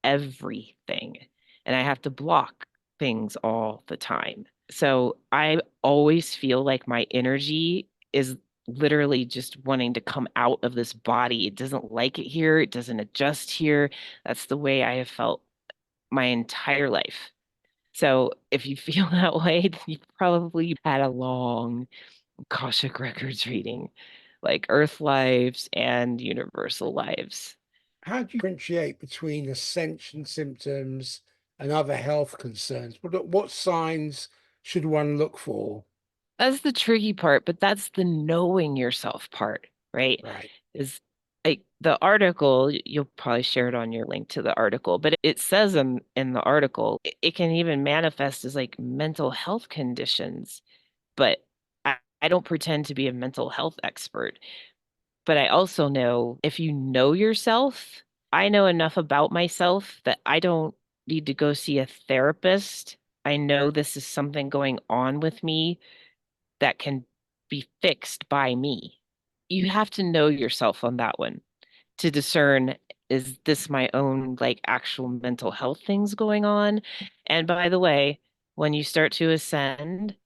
everything and I have to block things all the time. So I always feel like my energy is literally just wanting to come out of this body. It doesn't like it here, it doesn't adjust here. That's the way I have felt my entire life. So if you feel that way, then you probably had a long Akashic Records reading, like Earth lives and universal lives. How do you differentiate between ascension symptoms and other health concerns? What signs should one look for? That's the tricky part, but that's the knowing yourself part, right? Right. Is like the article, you'll probably share it on your link to the article, but it says in the article, it can even manifest as like mental health conditions. But I don't pretend to be a mental health expert. But I also know if you know yourself, I know enough about myself that I don't need to go see a therapist. I know this is something going on with me that can be fixed by me. You have to know yourself on that one to discern, is this my own like actual mental health things going on? And by the way, when you start to ascend,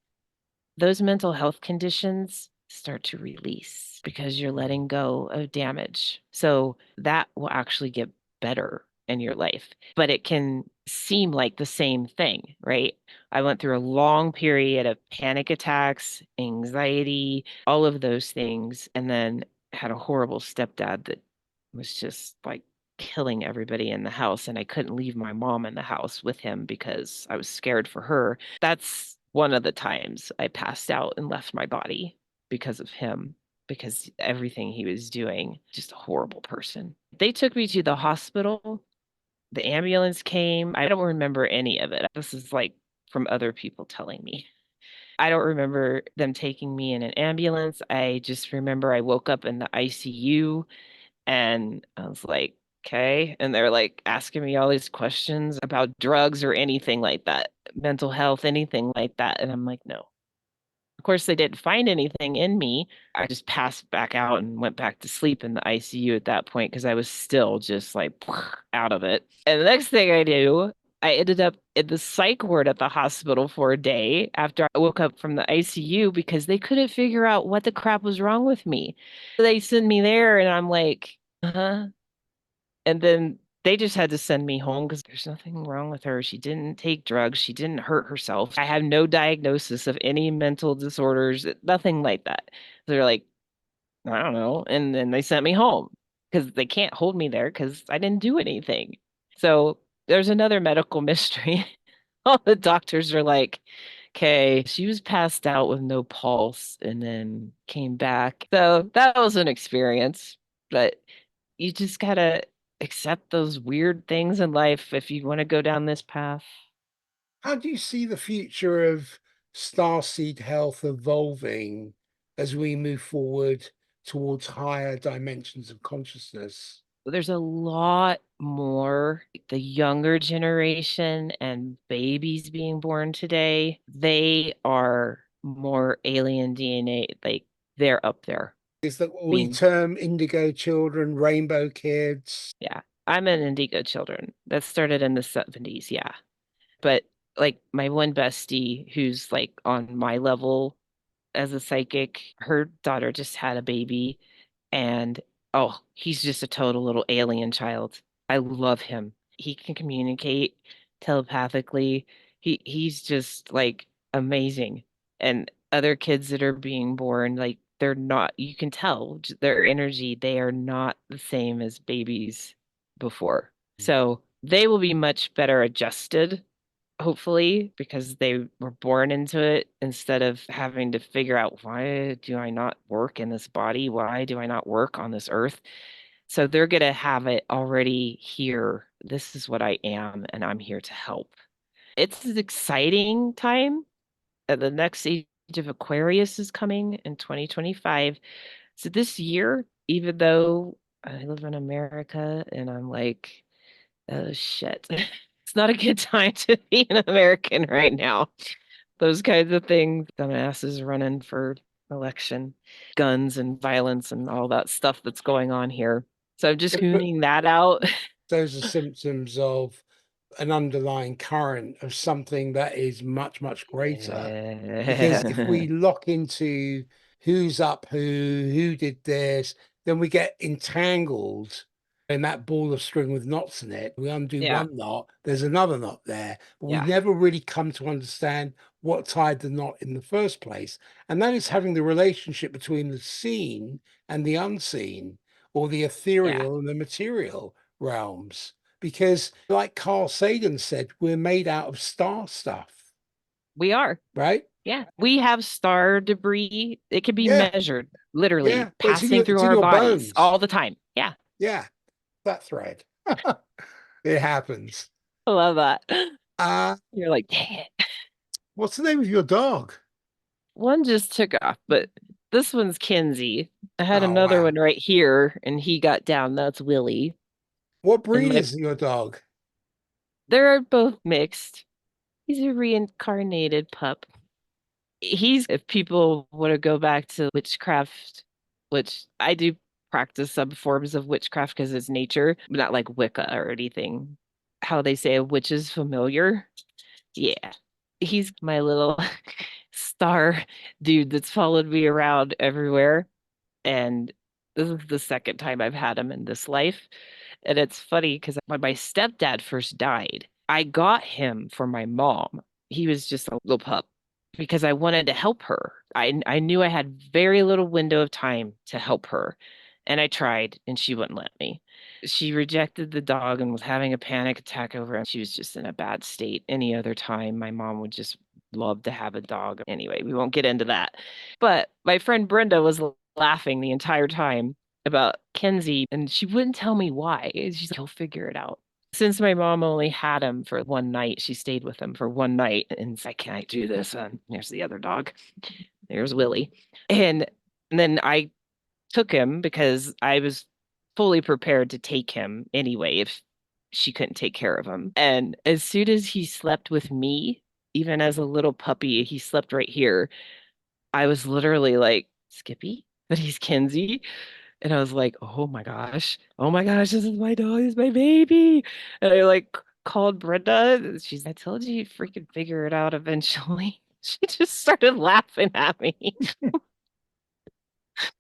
those mental health conditions start to release because you're letting go of damage. So that will actually get better in your life. But it can seem like the same thing, right? I went through a long period of panic attacks, anxiety, all of those things, and then had a horrible stepdad that was just like killing everybody in the house. And I couldn't leave my mom in the house with him because I was scared for her. That's one of the times I passed out and left my body because of him, because everything he was doing, just a horrible person. They took me to the hospital. The ambulance came. I don't remember any of it. This is like from other people telling me. I don't remember them taking me in an ambulance. I just remember I woke up in the ICU and I was like, okay. And they're like asking me all these questions about drugs or anything like that, mental health, anything like that. And I'm like, no, Of course, they didn't find anything in me. I just passed back out and went back to sleep in the ICU at that point because I was still just like out of it. And the next thing I knew, I ended up in the psych ward at the hospital for a day after I woke up from the ICU because they couldn't figure out what the crap was wrong with me. They sent me there, and I'm like, huh? And then they just had to send me home because there's nothing wrong with her. She didn't take drugs. She didn't hurt herself. I have no diagnosis of any mental disorders, nothing like that. They're like, I don't know. And then they sent me home because they can't hold me there because I didn't do anything. So there's another medical mystery. All the doctors are like, okay, she was passed out with no pulse and then came back. So that was an experience, but you just gotta accept those weird things in life if you want to go down this path. How do you see the future of starseed health evolving as we move forward towards higher dimensions of consciousness? There's a lot more the younger generation and babies being born today. They are more alien DNA. Like they're up there. Is that I what we mean, term indigo children, rainbow kids? yeah, I'm an Indigo children. That started in the 70s, yeah. But like my one bestie who's like on my level as a psychic. Her daughter just had a baby, and oh, he's just a total little alien child. I love him. He can communicate telepathically. He's just like amazing. And other kids that are being born, like they're not, you can tell their energy, they are not the same as babies before. So they will be much better adjusted hopefully, because they were born into it instead of having to figure out why do I not work in this body? Why do I not work on this earth? So they're going to have it already here. This is what I am, and I'm here to help. It's an exciting time. The next age of Aquarius is coming in 2025. So this year, even though I live in America and I'm like, oh shit. It's not a good time to be an American right now. Those kinds of things, dumbasses running for election, guns and violence and all that stuff that's going on here. So I'm just But tuning that out. those are symptoms of an underlying current of something that is much, much greater. Because if Yeah. we lock into who's up who did this, then we get entangled in that ball of string with knots in it. We undo Yeah. one knot, there's another knot there, but we Yeah. never really come to understand what tied the knot in the first place. And that is having the relationship between the seen and the unseen, or the Yeah. ethereal and the material realms. Because, like Carl Sagan said, we're made out of star stuff, We are. right? Yeah. We have star debris. It can be Yeah, measured, literally yeah. But passing through it's in our your bodies bones. all the time. Yeah. Yeah, that thread. It happens. I love that. Uh, You're like, dang it. what's the name of your dog? One just took off, but this one's Kinsey. I had Oh, another wow. one right here, and he got down. That's Willie. What And breed my is your dog? they're both mixed. He's a reincarnated pup. He's if people want to go back to witchcraft, which I do practice some forms of witchcraft because it's nature, but not like Wicca or anything. How they say a witch is familiar. Yeah. He's my little star dude that's followed me around everywhere. And this is the second time I've had him in this life. And it's funny because when my stepdad first died, I got him for my mom. He was just a little pup because I wanted to help her. I knew I had very little window of time to help her. And I tried, and she wouldn't let me. She rejected the dog and was having a panic attack over him. She was just in a bad state. Any other time, my mom would just love to have a dog. Anyway, we won't get into that. But my friend Brenda was laughing the entire time about Kenzie, and she wouldn't tell me why. She's like, he'll figure it out. Since my mom only had him for one night, she stayed with him for one night and said, can I do this? And there's the other dog. There's Willie. And then I took him because I was fully prepared to take him anyway if she couldn't take care of him. And as soon as he slept with me, even as a little puppy, he slept right here. I was literally like, Skippy? But he's Kinsey. And I was like, oh my gosh. Oh my gosh, this is my dog. This is my baby. And I like called Brenda. She's, I told you, you freaking figure it out eventually. She just started laughing at me.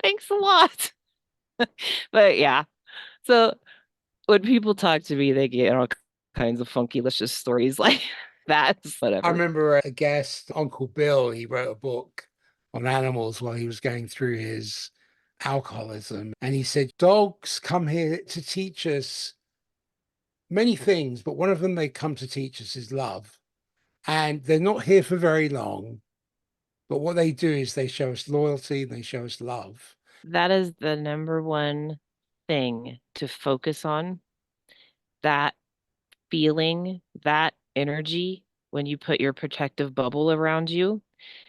Thanks a lot. But yeah. So when people talk to me, they get all kinds of funky, licious stories like that. I Whatever. remember a guest, Uncle Bill, he wrote a book on animals while he was going through his alcoholism. And he said, dogs come here to teach us many things, but one of them they come to teach us is love. And they're not here for very long, but what they do is they show us loyalty and they show us love. That is the number one thing to focus on. That feeling, that energy when you put your protective bubble around you.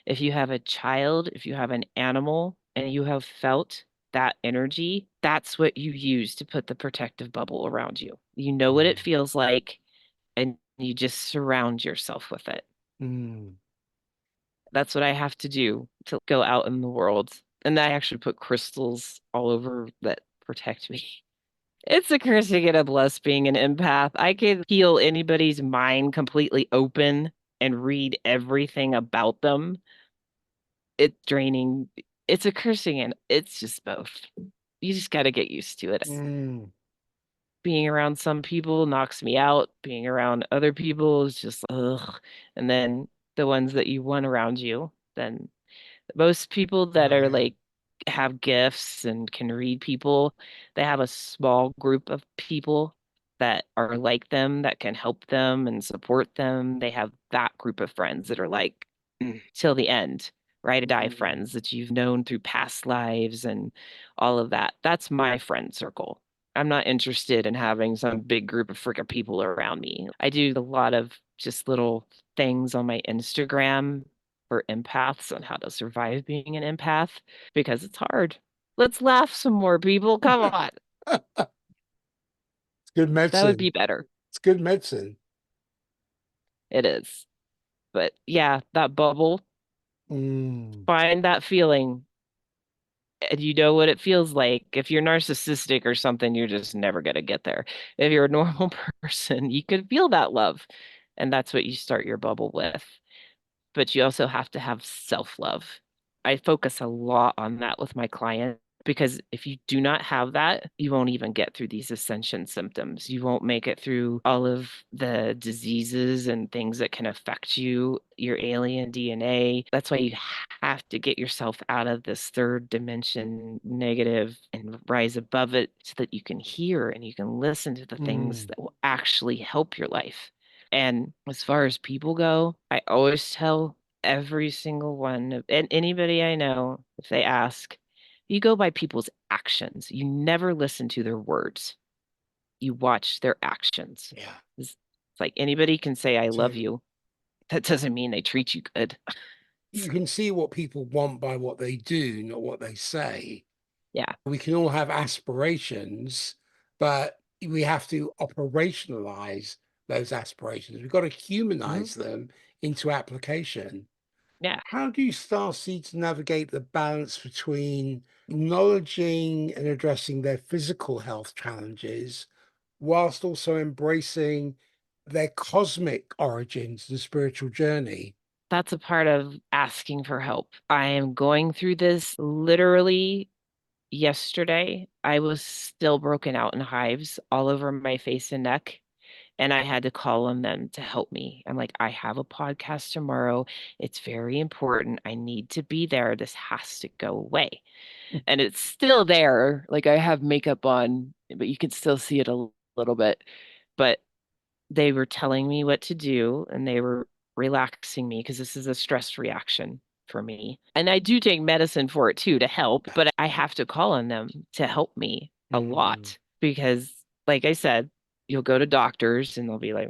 If you have a child, if you have an animal, and you have felt that energy, that's what you use to put the protective bubble around you. You know what it Mm. feels like, and you just surround yourself with it. Mm. That's what I have to do to go out in the world. And I actually put crystals all over that protect me. It's a curse to get a bless being an empath. I can heal anybody's mind completely open and read everything about them. It's draining. It's a cursing and it's just both. You just got to get used to it. Mm. Being around some people knocks me out. Being around other people is just ugh. And then the ones that you want around you, then most people that Oh are yeah. like have gifts and can read people, they have a small group of people that are like them that can help them and support them. They have that group of friends that are like till the end, ride or die Mm. friends that you've known through past lives and all of that. That's my friend circle. I'm not interested in having some big group of freaking people around me. I do a lot of just little things on my Instagram for empaths on how to survive being an empath because it's hard. Let's laugh some more, people. Come on. It's good That would medicine. be better. It's good medicine. It is. But yeah, that bubble, Mm. find that feeling. And you know what it feels like. If you're narcissistic or something, you're just never going to get there. If you're a normal person, you can feel that love. And that's what you start your bubble with. But you also have to have self-love. I focus a lot on that with my clients because if you do not have that, you won't even get through these ascension symptoms. You won't make it through all of the diseases and things that can affect you, your alien DNA. That's why you have to get yourself out of this third dimension negative and rise above it so that you can hear and you can listen to the things Mm. that will actually help your life. And as far as people go, I always tell every single one and anybody I know, if they ask, you go by people's actions. You never listen to their words. You watch their actions. Yeah. It's like anybody can say, I love So you. That doesn't mean they treat you good. you can see what people want by what they do, not what they say. Yeah. We can all have aspirations, but we have to operationalize those aspirations. We've got to Mhm. humanize them into application. Yeah. How do starseeds navigate the balance between acknowledging and addressing their physical health challenges whilst also embracing their cosmic origins and spiritual journey? That's a part of asking for help. I am going through this literally yesterday. I was still broken out in hives all over my face and neck. And I had to call on them to help me. I'm like, I have a podcast tomorrow. It's very important. I need to be there. This has to go away. And it's still there. Like I have makeup on, but you can still see it a little bit. But they were telling me what to do and they were relaxing me because this is a stress reaction for me. And I do take medicine for it too to help, but I have to call on them to help me a Mm. lot because, like I said, you'll go to doctors and they'll be like,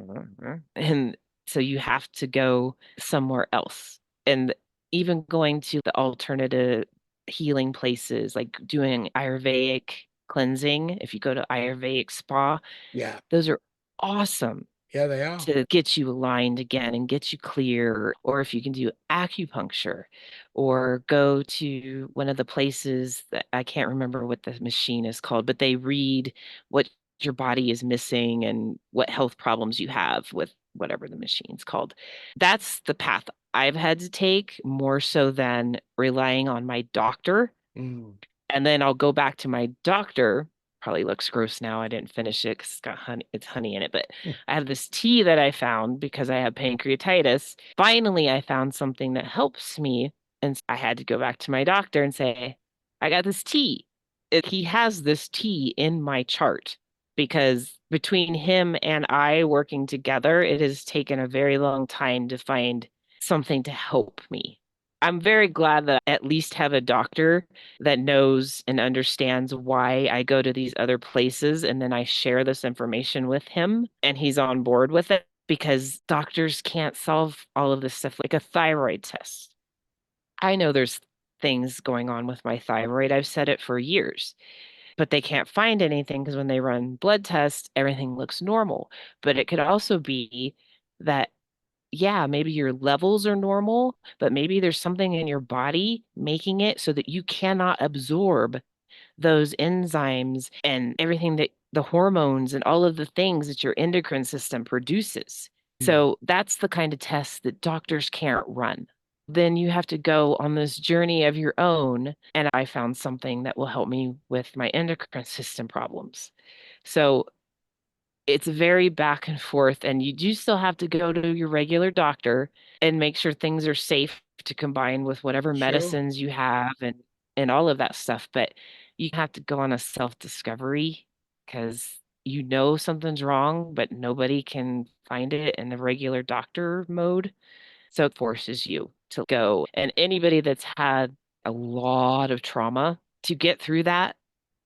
and so you have to go somewhere else. And even going to the alternative healing places, like doing Ayurvedic cleansing, if you go to Ayurvedic spa, Yeah, those are awesome. Yeah, they are. to get you aligned again and get you clear, or if you can do acupuncture or go to one of the places that I can't remember what the machine is called, but they read what your body is missing and what health problems you have with whatever the machine's called. That's the path I've had to take more so than relying on my doctor. Mm. And then I'll go back to my doctor. Probably looks gross now. I didn't finish it because it's honey in it. But I have this tea that I found because I have pancreatitis. Finally, I found something that helps me. And I had to go back to my doctor and say, I got this tea. He has this tea in my chart because between him and I working together, it has taken a very long time to find something to help me. I'm very glad that I at least have a doctor that knows and understands why I go to these other places. And then I share this information with him and he's on board with it because doctors can't solve all of this stuff like a thyroid test. I know there's things going on with my thyroid. I've said it for years, but they can't find anything because when they run blood tests, everything looks normal. But it could also be that yeah, maybe your levels are normal, but maybe there's something in your body making it so that you cannot absorb those enzymes and everything that the hormones and all of the things that your endocrine system produces. Mm. So that's the kind of test that doctors can't run. Then you have to go on this journey of your own. And I found something that will help me with my endocrine system problems. So it's very back and forth, and you do still have to go to your regular doctor and make sure things are safe to combine with whatever Sure. medicines you have and all of that stuff. But you have to go on a self-discovery because you know something's wrong, but nobody can find it in the regular doctor mode. So it forces you to go. And anybody that's had a lot of trauma to get through that,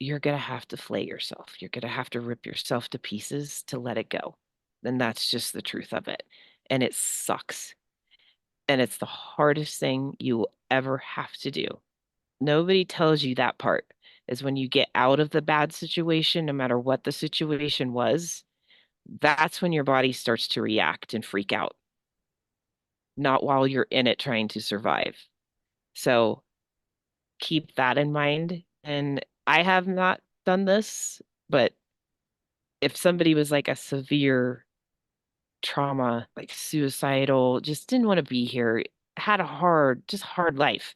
you're going to have to flay yourself. You're going to have to rip yourself to pieces to let it go. And that's just the truth of it. And it sucks. And it's the hardest thing you will ever have to do. Nobody tells you that part is when you get out of the bad situation, no matter what the situation was, that's when your body starts to react and freak out, not while you're in it trying to survive. So keep that in mind. And I have not done this, but if somebody was like a severe trauma, like suicidal, just didn't want to be here, had a hard, just hard life,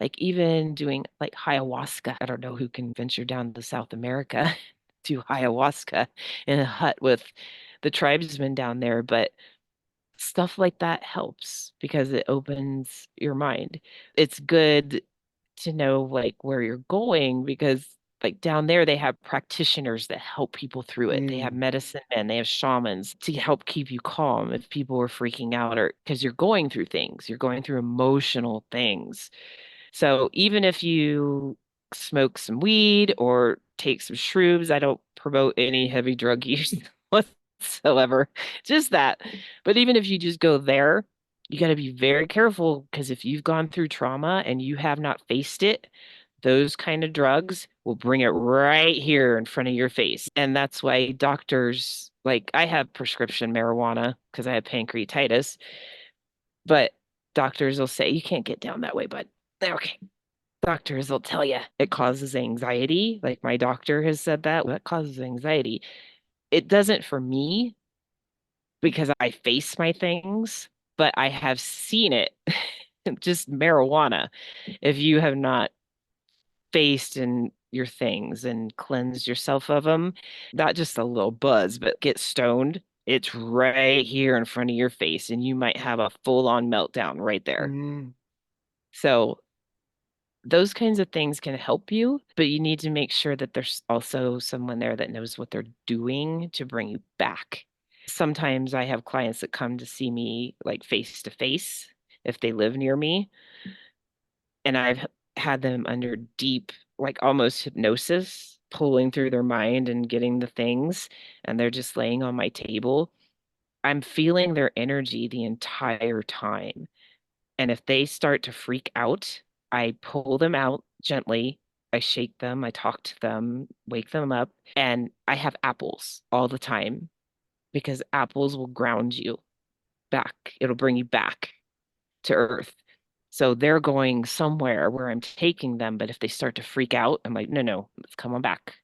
like even doing like ayahuasca. I don't know who can venture down to South America do ayahuasca in a hut with the tribesmen down there, but stuff like that helps because it opens your mind. It's good to know like where you're going because like down there they have practitioners that help people through it. They have Mm. medicine men, they have shamans to help keep you calm if people are freaking out or because you're going through things, you're going through emotional things. So even if you smoke some weed or take some shrooms, I don't promote any heavy drug use whatsoever, just that. But even if you just go there, you got to be very careful because if you've gone through trauma and you have not faced it, those kind of drugs will bring it right here in front of your face. And that's why doctors, like I have prescription marijuana because I have pancreatitis, but doctors will say, you can't get down that way, bud. Okay, doctors will tell you it causes anxiety. Like my doctor has said that causes anxiety. It doesn't for me because I face my things, but I have seen it. Just marijuana. If you have not faced in your things and cleansed yourself of them, not just a little buzz, but get stoned, it's right here in front of your face, and you might have a full-on meltdown right there. Mm. So those kinds of things can help you, but you need to make sure that there's also someone there that knows what they're doing to bring you back. Sometimes I have clients that come to see me like face to face if they live near me, and I've had them under deep, like almost hypnosis, pulling through their mind and getting the things, and they're just laying on my table. I'm feeling their energy the entire time. And if they start to freak out, I pull them out gently. I shake them, I talk to them, wake them up, and I have apples all the time. because apples will ground you back. It'll bring you back to earth. So they're going somewhere where I'm taking them, but if they start to freak out, I'm like, no, no, let's come on back.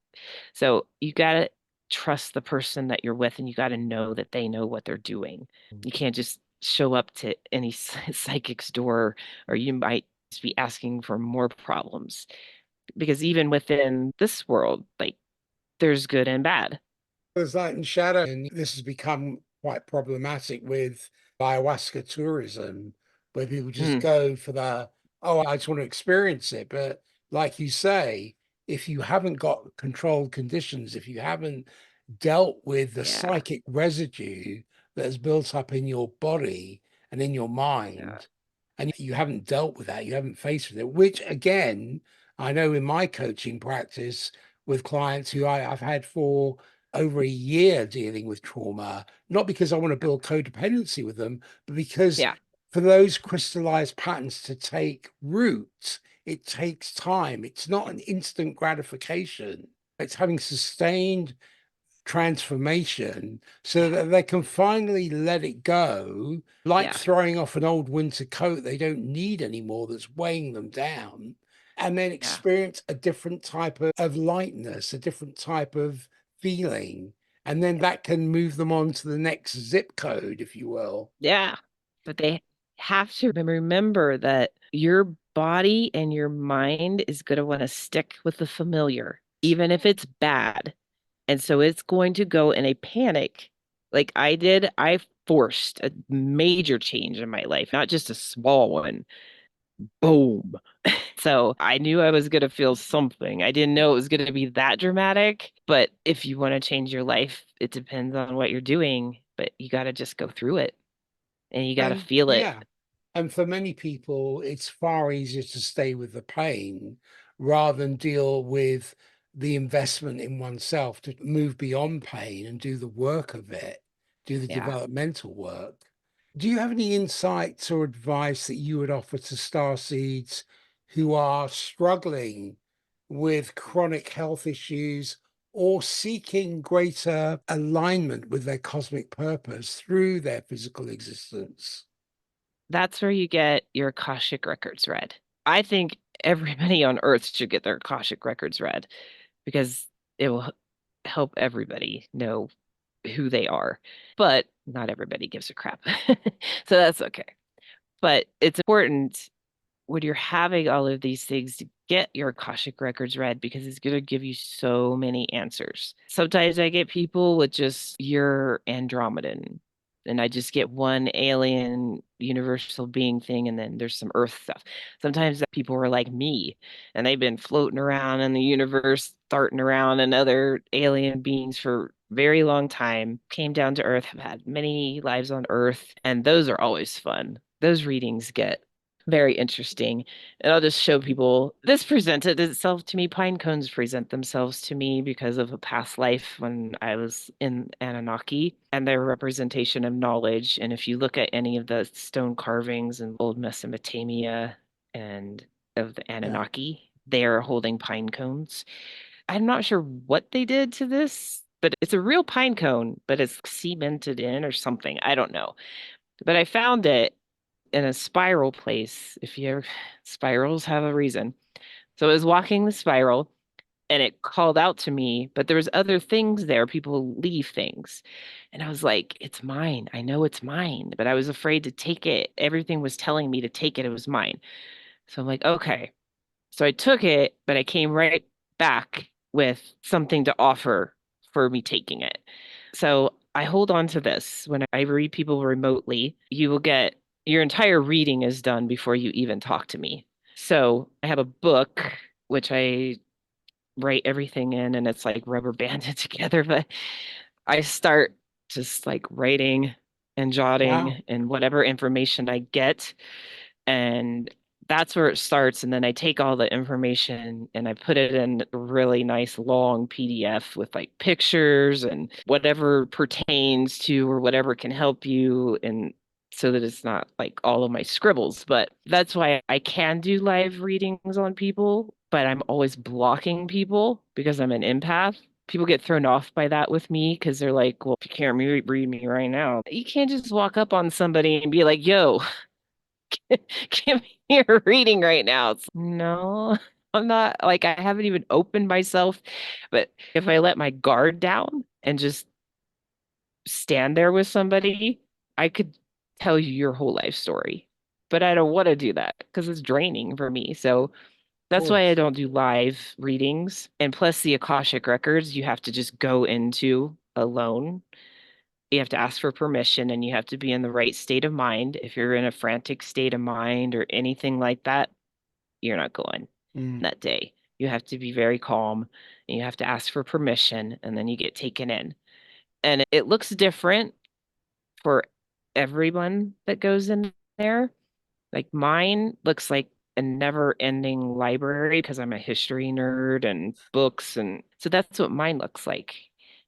So you gotta trust the person that you're with, and you gotta know that they know what they're doing. You can't just show up to any psychic's door, or you might just be asking for more problems. Because even within this world, like there's good and bad. There's light and shadow, and this has become quite problematic with ayahuasca tourism, where people just Mm, go for the, oh, I just want to experience it. But like you say, if you haven't got controlled conditions, if you haven't dealt with the yeah, psychic residue that has built up in your body and in your yeah, mind, and you haven't dealt with that, you haven't faced with it, which again, I know in my coaching practice with clients who I've had for over a year dealing with trauma, not because I want to build codependency with them, but because yeah, for those crystallized patterns to take root, it takes time. It's not an instant gratification. It's having sustained transformation so yeah, that they can finally let it go, like yeah, throwing off an old winter coat they don't need anymore that's weighing them down, and then yeah, experience a different type of lightness, a different type of feeling. And then that can move them on to the next zip code, if you will. yeah. But they have to remember that your body and your mind is going to want to stick with the familiar, even if it's bad. And so it's going to go in a panic like I did. I forced a major change in my life, not just a small one. Boom. So I knew I was going to feel something. I didn't know it was going to be that dramatic. But if you want to change your life, it depends on what you're doing. But you got to just go through it and you got to And feel it. yeah, and for many people, it's far easier to stay with the pain rather than deal with the investment in oneself to move beyond pain and do the work of it, do the Yeah. developmental work. Do you have any insights or advice that you would offer to starseeds who are struggling with chronic health issues or seeking greater alignment with their cosmic purpose through their physical existence? That's where you get your Akashic records read. I think everybody on Earth should get their Akashic records read because it will help everybody know who they are. But not everybody gives a crap. So that's okay. But it's important when you're having all of these things to get your Akashic records read because it's going to give you so many answers. Sometimes I get people with just your Andromedan, and I just get one alien universal being thing, and then there's some Earth stuff. Sometimes people are like me, and they've been floating around in the universe, darting around and other alien beings for very long time, came down to Earth, have had many lives on Earth, and those are always fun. Those readings get very interesting. And I'll just show people this presented itself to me. Pine cones present themselves to me because of a past life when I was in Anunnaki and their representation of knowledge. And if you look at any of the stone carvings in old Mesopotamia and of the Yeah. Anunnaki, they are holding pine cones. I'm not sure what they did to this, but it's a real pine cone, but it's cemented in or something. I don't know. But I found it in a spiral place. If you're spirals have a reason. So I was walking the spiral and it called out to me, but there was other things there. People leave things. And I was like, it's mine. I know it's mine, but I was afraid to take it. Everything was telling me to take it. It was mine. So I'm like, okay. So I took it, but I came right back with something to offer for me taking it. So I hold on to this. When I read people remotely, you will get your entire reading is done before you even talk to me. So I have a book which I write everything in and it's like rubber banded together, but I start just like writing and Wow. jotting and whatever information I get and that's where it starts. And then I take all the information and I put it in a really nice long PDF with like pictures and whatever pertains to or whatever can help you. And so that it's not like all of my scribbles. But that's why I can do live readings on people, but I'm always blocking people because I'm an empath. People get thrown off by that with me because they're like, well, if you can't read me right now, you can't just walk up on somebody and be like, yo, give me a reading right now. No, I'm not like I haven't even opened myself. But if I let my guard down and just stand there with somebody, I could tell you your whole life story. But I don't want to do that because it's draining for me. So that's why I course. don't do live readings. And plus the Akashic records, you have to just go into alone. You have to ask for permission and you have to be in the right state of mind. If you're in a frantic state of mind or anything like that, you're not going Mm, that day. You have to be very calm and you have to ask for permission and then you get taken in. And it looks different for everyone that goes in there. Like mine looks like a never-ending library because I'm a history nerd and books and so that's what mine looks like.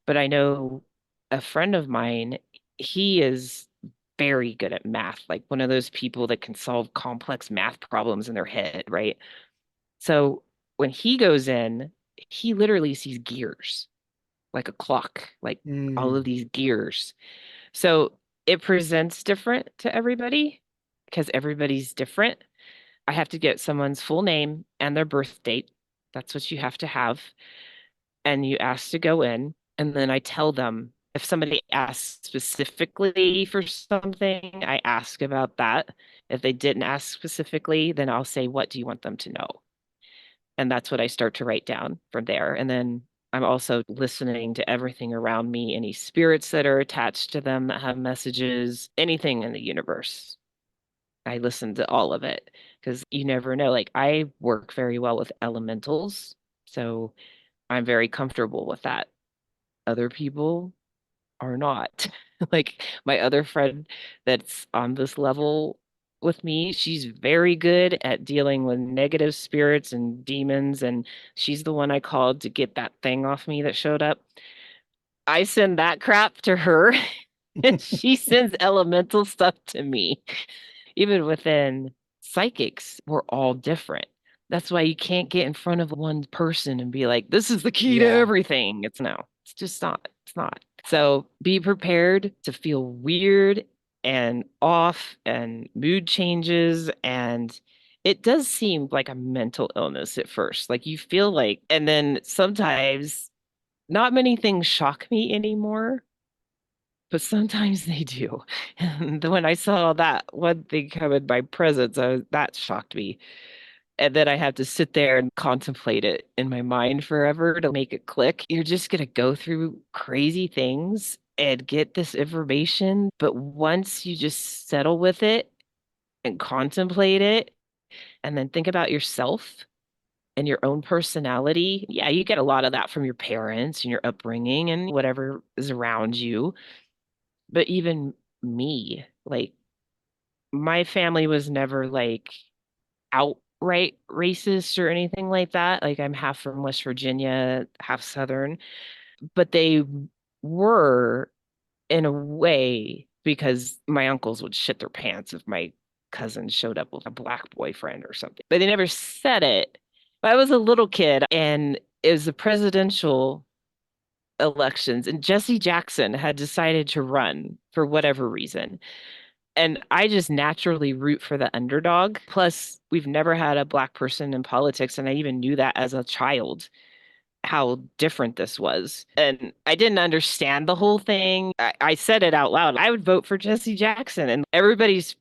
But I know a friend of mine, he is very good at math, like one of those people that can solve complex math problems in their head, right? So when he goes in, he literally sees gears, like a clock, like all of mm, these gears. So it presents different to everybody because everybody's different. I have to get someone's full name and their birth date. That's what you have to have. And you ask to go in, and then I tell them if somebody asks specifically for something, I ask about that. If they didn't ask specifically, then I'll say, what do you want them to know? And that's what I start to write down from there. And then I'm also listening to everything around me, any spirits that are attached to them that have messages, anything in the universe. I listen to all of it because you never know. Like I work very well with elementals, so I'm very comfortable with that. Other people are not. Like my other friend that's on this level with me, she's very good at dealing with negative spirits and demons, and she's the one I called to get that thing off me that showed up. I send that crap to her, and she sends elemental stuff to me. Even within psychics, we're all different. That's why you can't get in front of one person and be like, this is the key to yeah. everything. It's no, it's just not. It's not. So be prepared to feel weird and off and mood changes. And it does seem like a mental illness at first. Like you feel like, and then sometimes not many things shock me anymore, but sometimes they do. And when I saw that one thing come in my presence, that shocked me. And then I have to sit there and contemplate it in my mind forever to make it click. You're just going to go through crazy things and get this information. But once you just settle with it and contemplate it, and then think about yourself and your own personality, yeah, you get a lot of that from your parents and your upbringing and whatever is around you. But even me, like my family was never like outright racist or anything like that. Like I'm half from West Virginia, half Southern, but they were in a way because my uncles would shit their pants if my cousin showed up with a black boyfriend or something. But they never said it. I was a little kid and it was the presidential elections and Jesse Jackson had decided to run for whatever reason. And I just naturally root for the underdog. Plus, we've never had a black person in politics, and I even knew that as a child, how different this was. And I didn't understand the whole thing. I said it out loud. I would vote for Jesse Jackson, and everybody's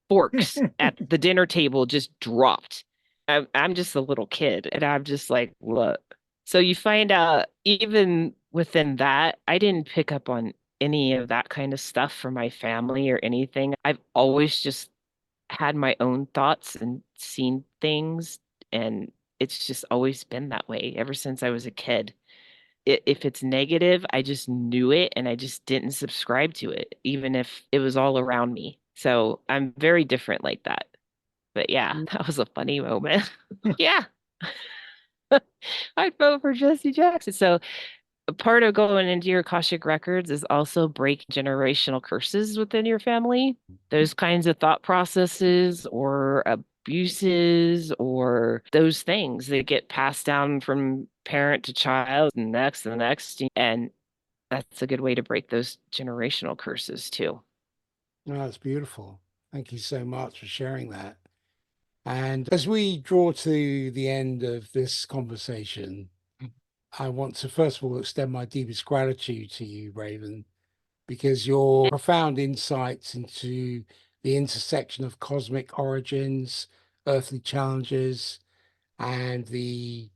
forks at the dinner table just dropped. I'm just a little kid, and I'm just like, what? So you find out even within that, I didn't pick up on any of that kind of stuff from my family or anything. I've always just had my own thoughts and seen things, and it's just always been that way ever since I was a kid. If it's negative, I just knew it and I just didn't subscribe to it, even if it was all around me. So I'm very different like that. But yeah, that was a funny moment. Yeah, I'd vote for Jesse Jackson. So a part of going into your Akashic records is also break generational curses within your family. Those kinds of thought processes or abuses or those things that get passed down from parent to child and next and the next. And that's a good way to break those generational curses too. No, that's beautiful. Thank you so much for sharing that. And as we draw to the end of this conversation, I want to first of all extend my deepest gratitude to you, Raven, because your profound insights into the intersection of cosmic origins, earthly challenges, and the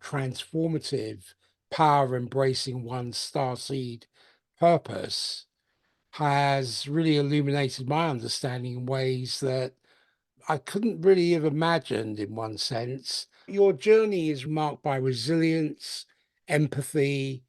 transformative power of embracing one's starseed purpose has really illuminated my understanding in ways that I couldn't really have imagined in one sense. Your journey is marked by resilience, empathy,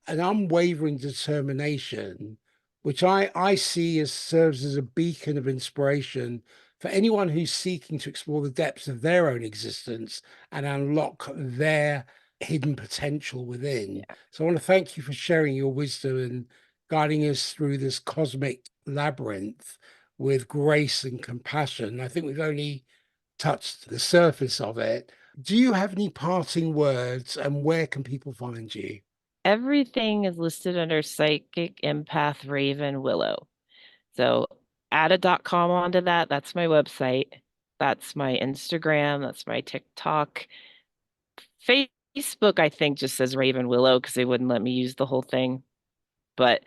an unwavering determination, which I see as serves as a beacon of inspiration for anyone who's seeking to explore the depths of their own existence and unlock their hidden potential within. Yeah. So I want to thank you for sharing your wisdom and guiding us through this cosmic labyrinth with grace and compassion. I think we've only touched the surface of it. Do you have any parting words and where can people find you? Everything is listed under psychic, empath, raven, willow. So add a .com onto that. That's my website. That's my Instagram. That's my TikTok. Facebook, I think, just says Raven Willow because they wouldn't let me use the whole thing. But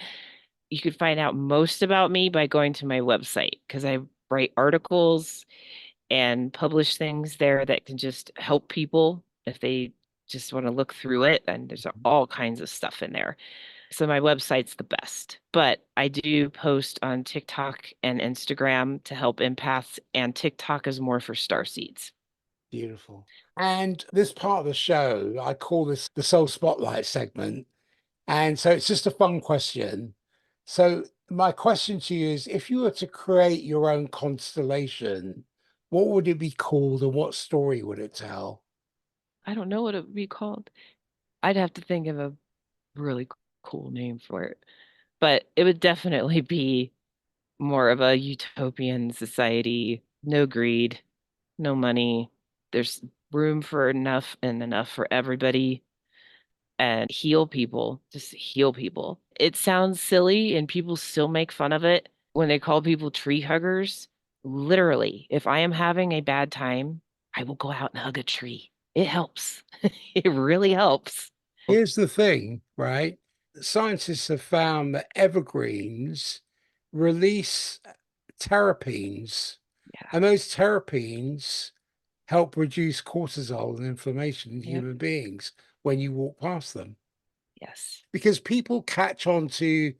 you could find out most about me by going to my website because I write articles and publish things there that can just help people if they just want to look through it. And there's all kinds of stuff in there. So my website's the best. But I do post on TikTok and Instagram to help empaths, and TikTok is more for starseeds. Beautiful. And this part of the show, I call this the Soul Spotlight segment. And so it's just a fun question. So my question to you is, if you were to create your own constellation, what would it be called and what story would it tell? I don't know what it would be called. I'd have to think of a really cool name for it. But it would definitely be more of a utopian society, no greed, no money. There's room for enough and enough for everybody and heal people, just heal people. It sounds silly and people still make fun of it when they call people tree huggers. Literally, if I am having a bad time, I will go out and hug a tree. It helps. It really helps. Here's the thing, right? Scientists have found that evergreens release terpenes, Yeah. and those terpenes help reduce cortisol and inflammation in Yep. human beings when you walk past them. Yes. Because people catch on to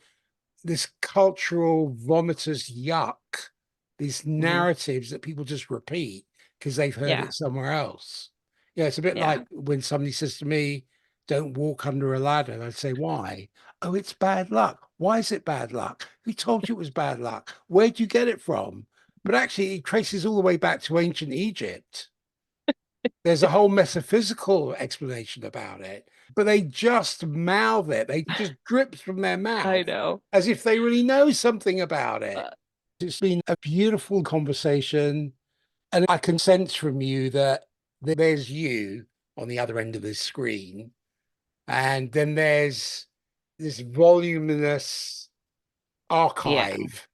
this cultural vomitous yuck, these Hmm. narratives that people just repeat because they've heard Yeah. it somewhere else. Yeah, it's a bit Yeah. like when somebody says to me, don't walk under a ladder. And I'd say, why? Oh, it's bad luck. Why is it bad luck? Who told you it was bad luck? Where'd you get it from? But actually, it traces all the way back to ancient Egypt. There's a whole metaphysical explanation about it, but they just mouth it. They just drips from their I mouth know. as if they really know something about it. Uh, It's been a beautiful conversation, and I can sense from you that there's you on the other end of this screen, and then there's this voluminous yeah. archive.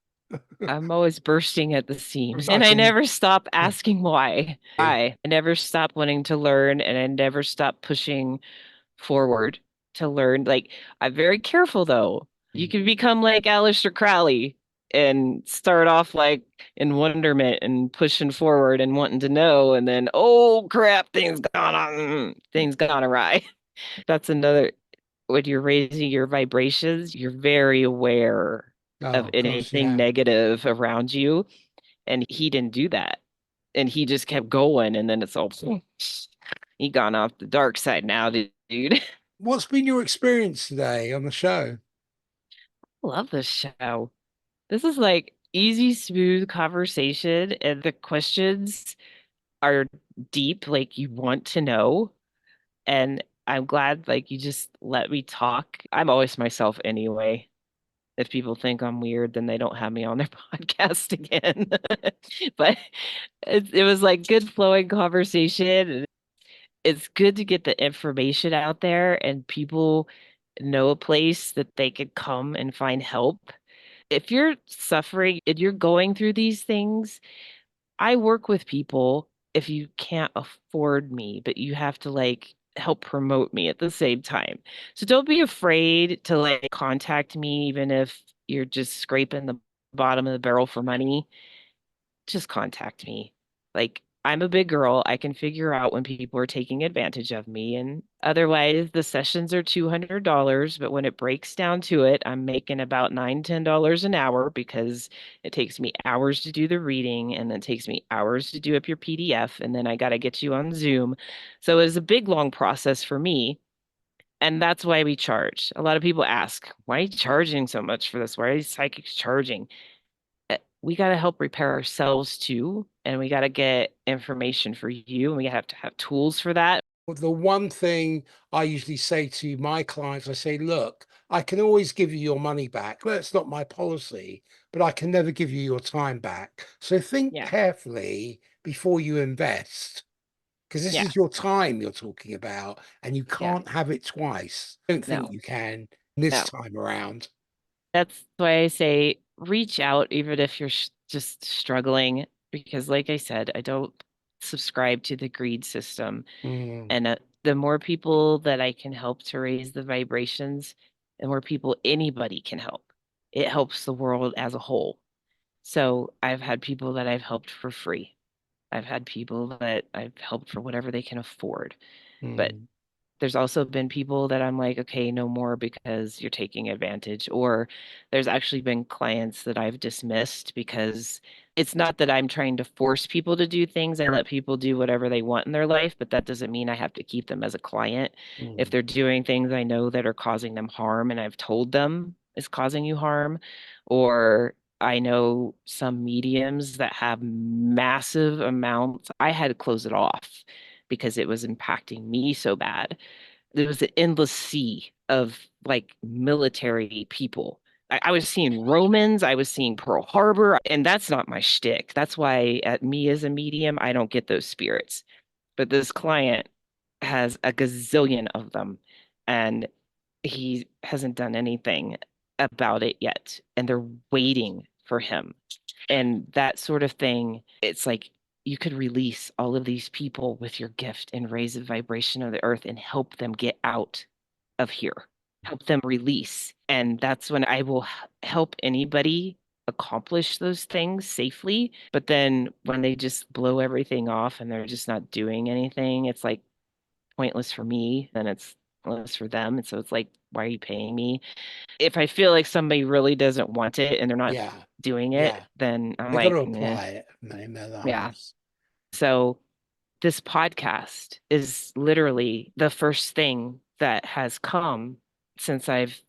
I'm always bursting at the seams and Such I an never stop asking why. Why? I never stop wanting to learn and I never stop pushing forward to learn. Like, I'm very careful though. You can become like Aleister Crowley and start off like in wonderment and pushing forward and wanting to know, and then, oh crap, things gone awry. That's another, when you're raising your vibrations, you're very aware of oh gosh, anything yeah. negative around you. And he didn't do that. And he just kept going. And then it's all, he gone off the dark side now, dude. What's been your experience today on the show? Love this show. This is like easy, smooth conversation, and the questions are deep, like you want to know. And I'm glad like you just let me talk. I'm always myself anyway. If people think I'm weird, then they don't have me on their podcast again. But it was like good flowing conversation. It's good to get the information out there and people know a place that they could come and find help. If you're suffering and you're going through these things, I work with people if you can't afford me, but you have to like help promote me at the same time. So don't be afraid to like contact me, even if you're just scraping the bottom of the barrel for money. Just contact me. Like, I'm a big girl. I can figure out when people are taking advantage of me. And otherwise, the sessions are $200. But when it breaks down to it, I'm making about $9, $10 an hour because it takes me hours to do the reading and then it takes me hours to do up your PDF. And then I got to get you on Zoom. So it's a big, long process for me. And that's why we charge. A lot of people ask, why are you charging so much for this? Why are these psychics charging? We got to help repair ourselves too. And we got to get information for you. And we have to have tools for that. Well, the one thing I usually say to my clients, I say, look, I can always give you your money back. Well, it's not my policy, but I can never give you your time back. So think Yeah. carefully before you invest, because this Yeah. is your time you're talking about, and you Yeah. can't have it twice. I don't think No, you can this no. time around. That's why I say reach out, even if you're just struggling. Because, like I said, I don't subscribe to the greed system. Mm, And the more people that I can help to raise the vibrations, the more people anybody can help. It helps the world as a whole. So I've had people that I've helped for free. I've had people that I've helped for whatever they can afford. But mm, there's also been people that I'm like, okay, no more because you're taking advantage. Or there's actually been clients that I've dismissed because it's not that I'm trying to force people to do things. I let people do whatever they want in their life, but that doesn't mean I have to keep them as a client. If mm, they're doing things I know that are causing them harm and I've told them it's causing you harm, or I know some mediums that have massive amounts, I had to close it off because it was impacting me so bad. There was an endless sea of like military people. I was seeing Romans, I was seeing Pearl Harbor, and that's not my shtick. That's why at me as a medium, I don't get those spirits. But this client has a gazillion of them, and he hasn't done anything about it yet. And they're waiting for him. And that sort of thing, it's like you could release all of these people with your gift and raise the vibration of the earth and help them get out of here, help them release. And that's when I will help anybody accomplish those things safely. But then when they just blow everything off and they're just not doing anything, it's like pointless for me, then it's pointless for them. And so it's like, why are you paying me? If I feel like somebody really doesn't want it and they're not yeah, doing it, yeah. then I'm They got to like, eh, apply it in their yeah. lives. So this podcast is literally the first thing that has come since I've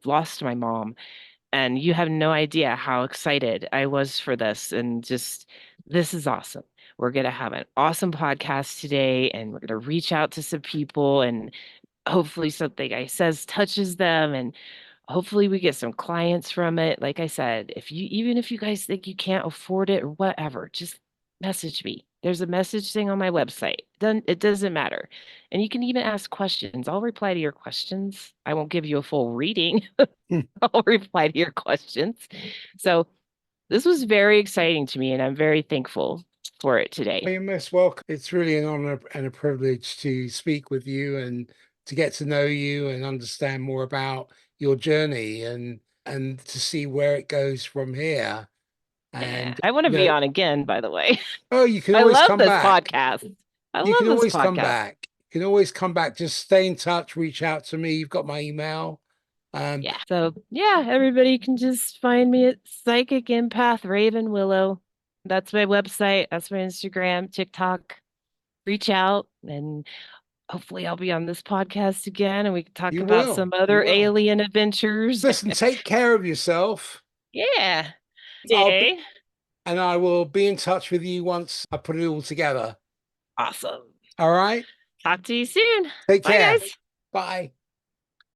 lost my mom. And you have no idea how excited I was for this. And just, this is awesome. We're going to have an awesome podcast today, and we're going to reach out to some people, and hopefully something I says touches them, and hopefully we get some clients from it. Like I said, if you even if you guys think you can't afford it or whatever, just message me. There's a message thing on my website. It doesn't matter. And you can even ask questions. I'll reply to your questions. I won't give you a full reading. I'll reply to your questions. So this was very exciting to me, and I'm very thankful for it Well, today. you're most welcome. It's really an honor and a privilege to speak with you and to get to know you and understand more about your journey and to see where it goes from here. Yeah, And I want to be on again, by the way. oh, you can I always love come this back. podcast. I You love can this always come podcast. back. You can always come back. Just stay in touch, reach out to me. You've got my email. Um, Yeah. So, yeah, everybody can just find me at Psychic Empath Raven Willow. That's my website. That's my Instagram, TikTok. Reach out, and hopefully I'll be on this podcast again and we can talk you about will. some You other will. alien adventures. Listen, take care of yourself. Yeah. I'll be, Day. and I will be in touch with you once I put it all together. Awesome. All right. Talk to you soon. Take Bye, care. guys. Bye.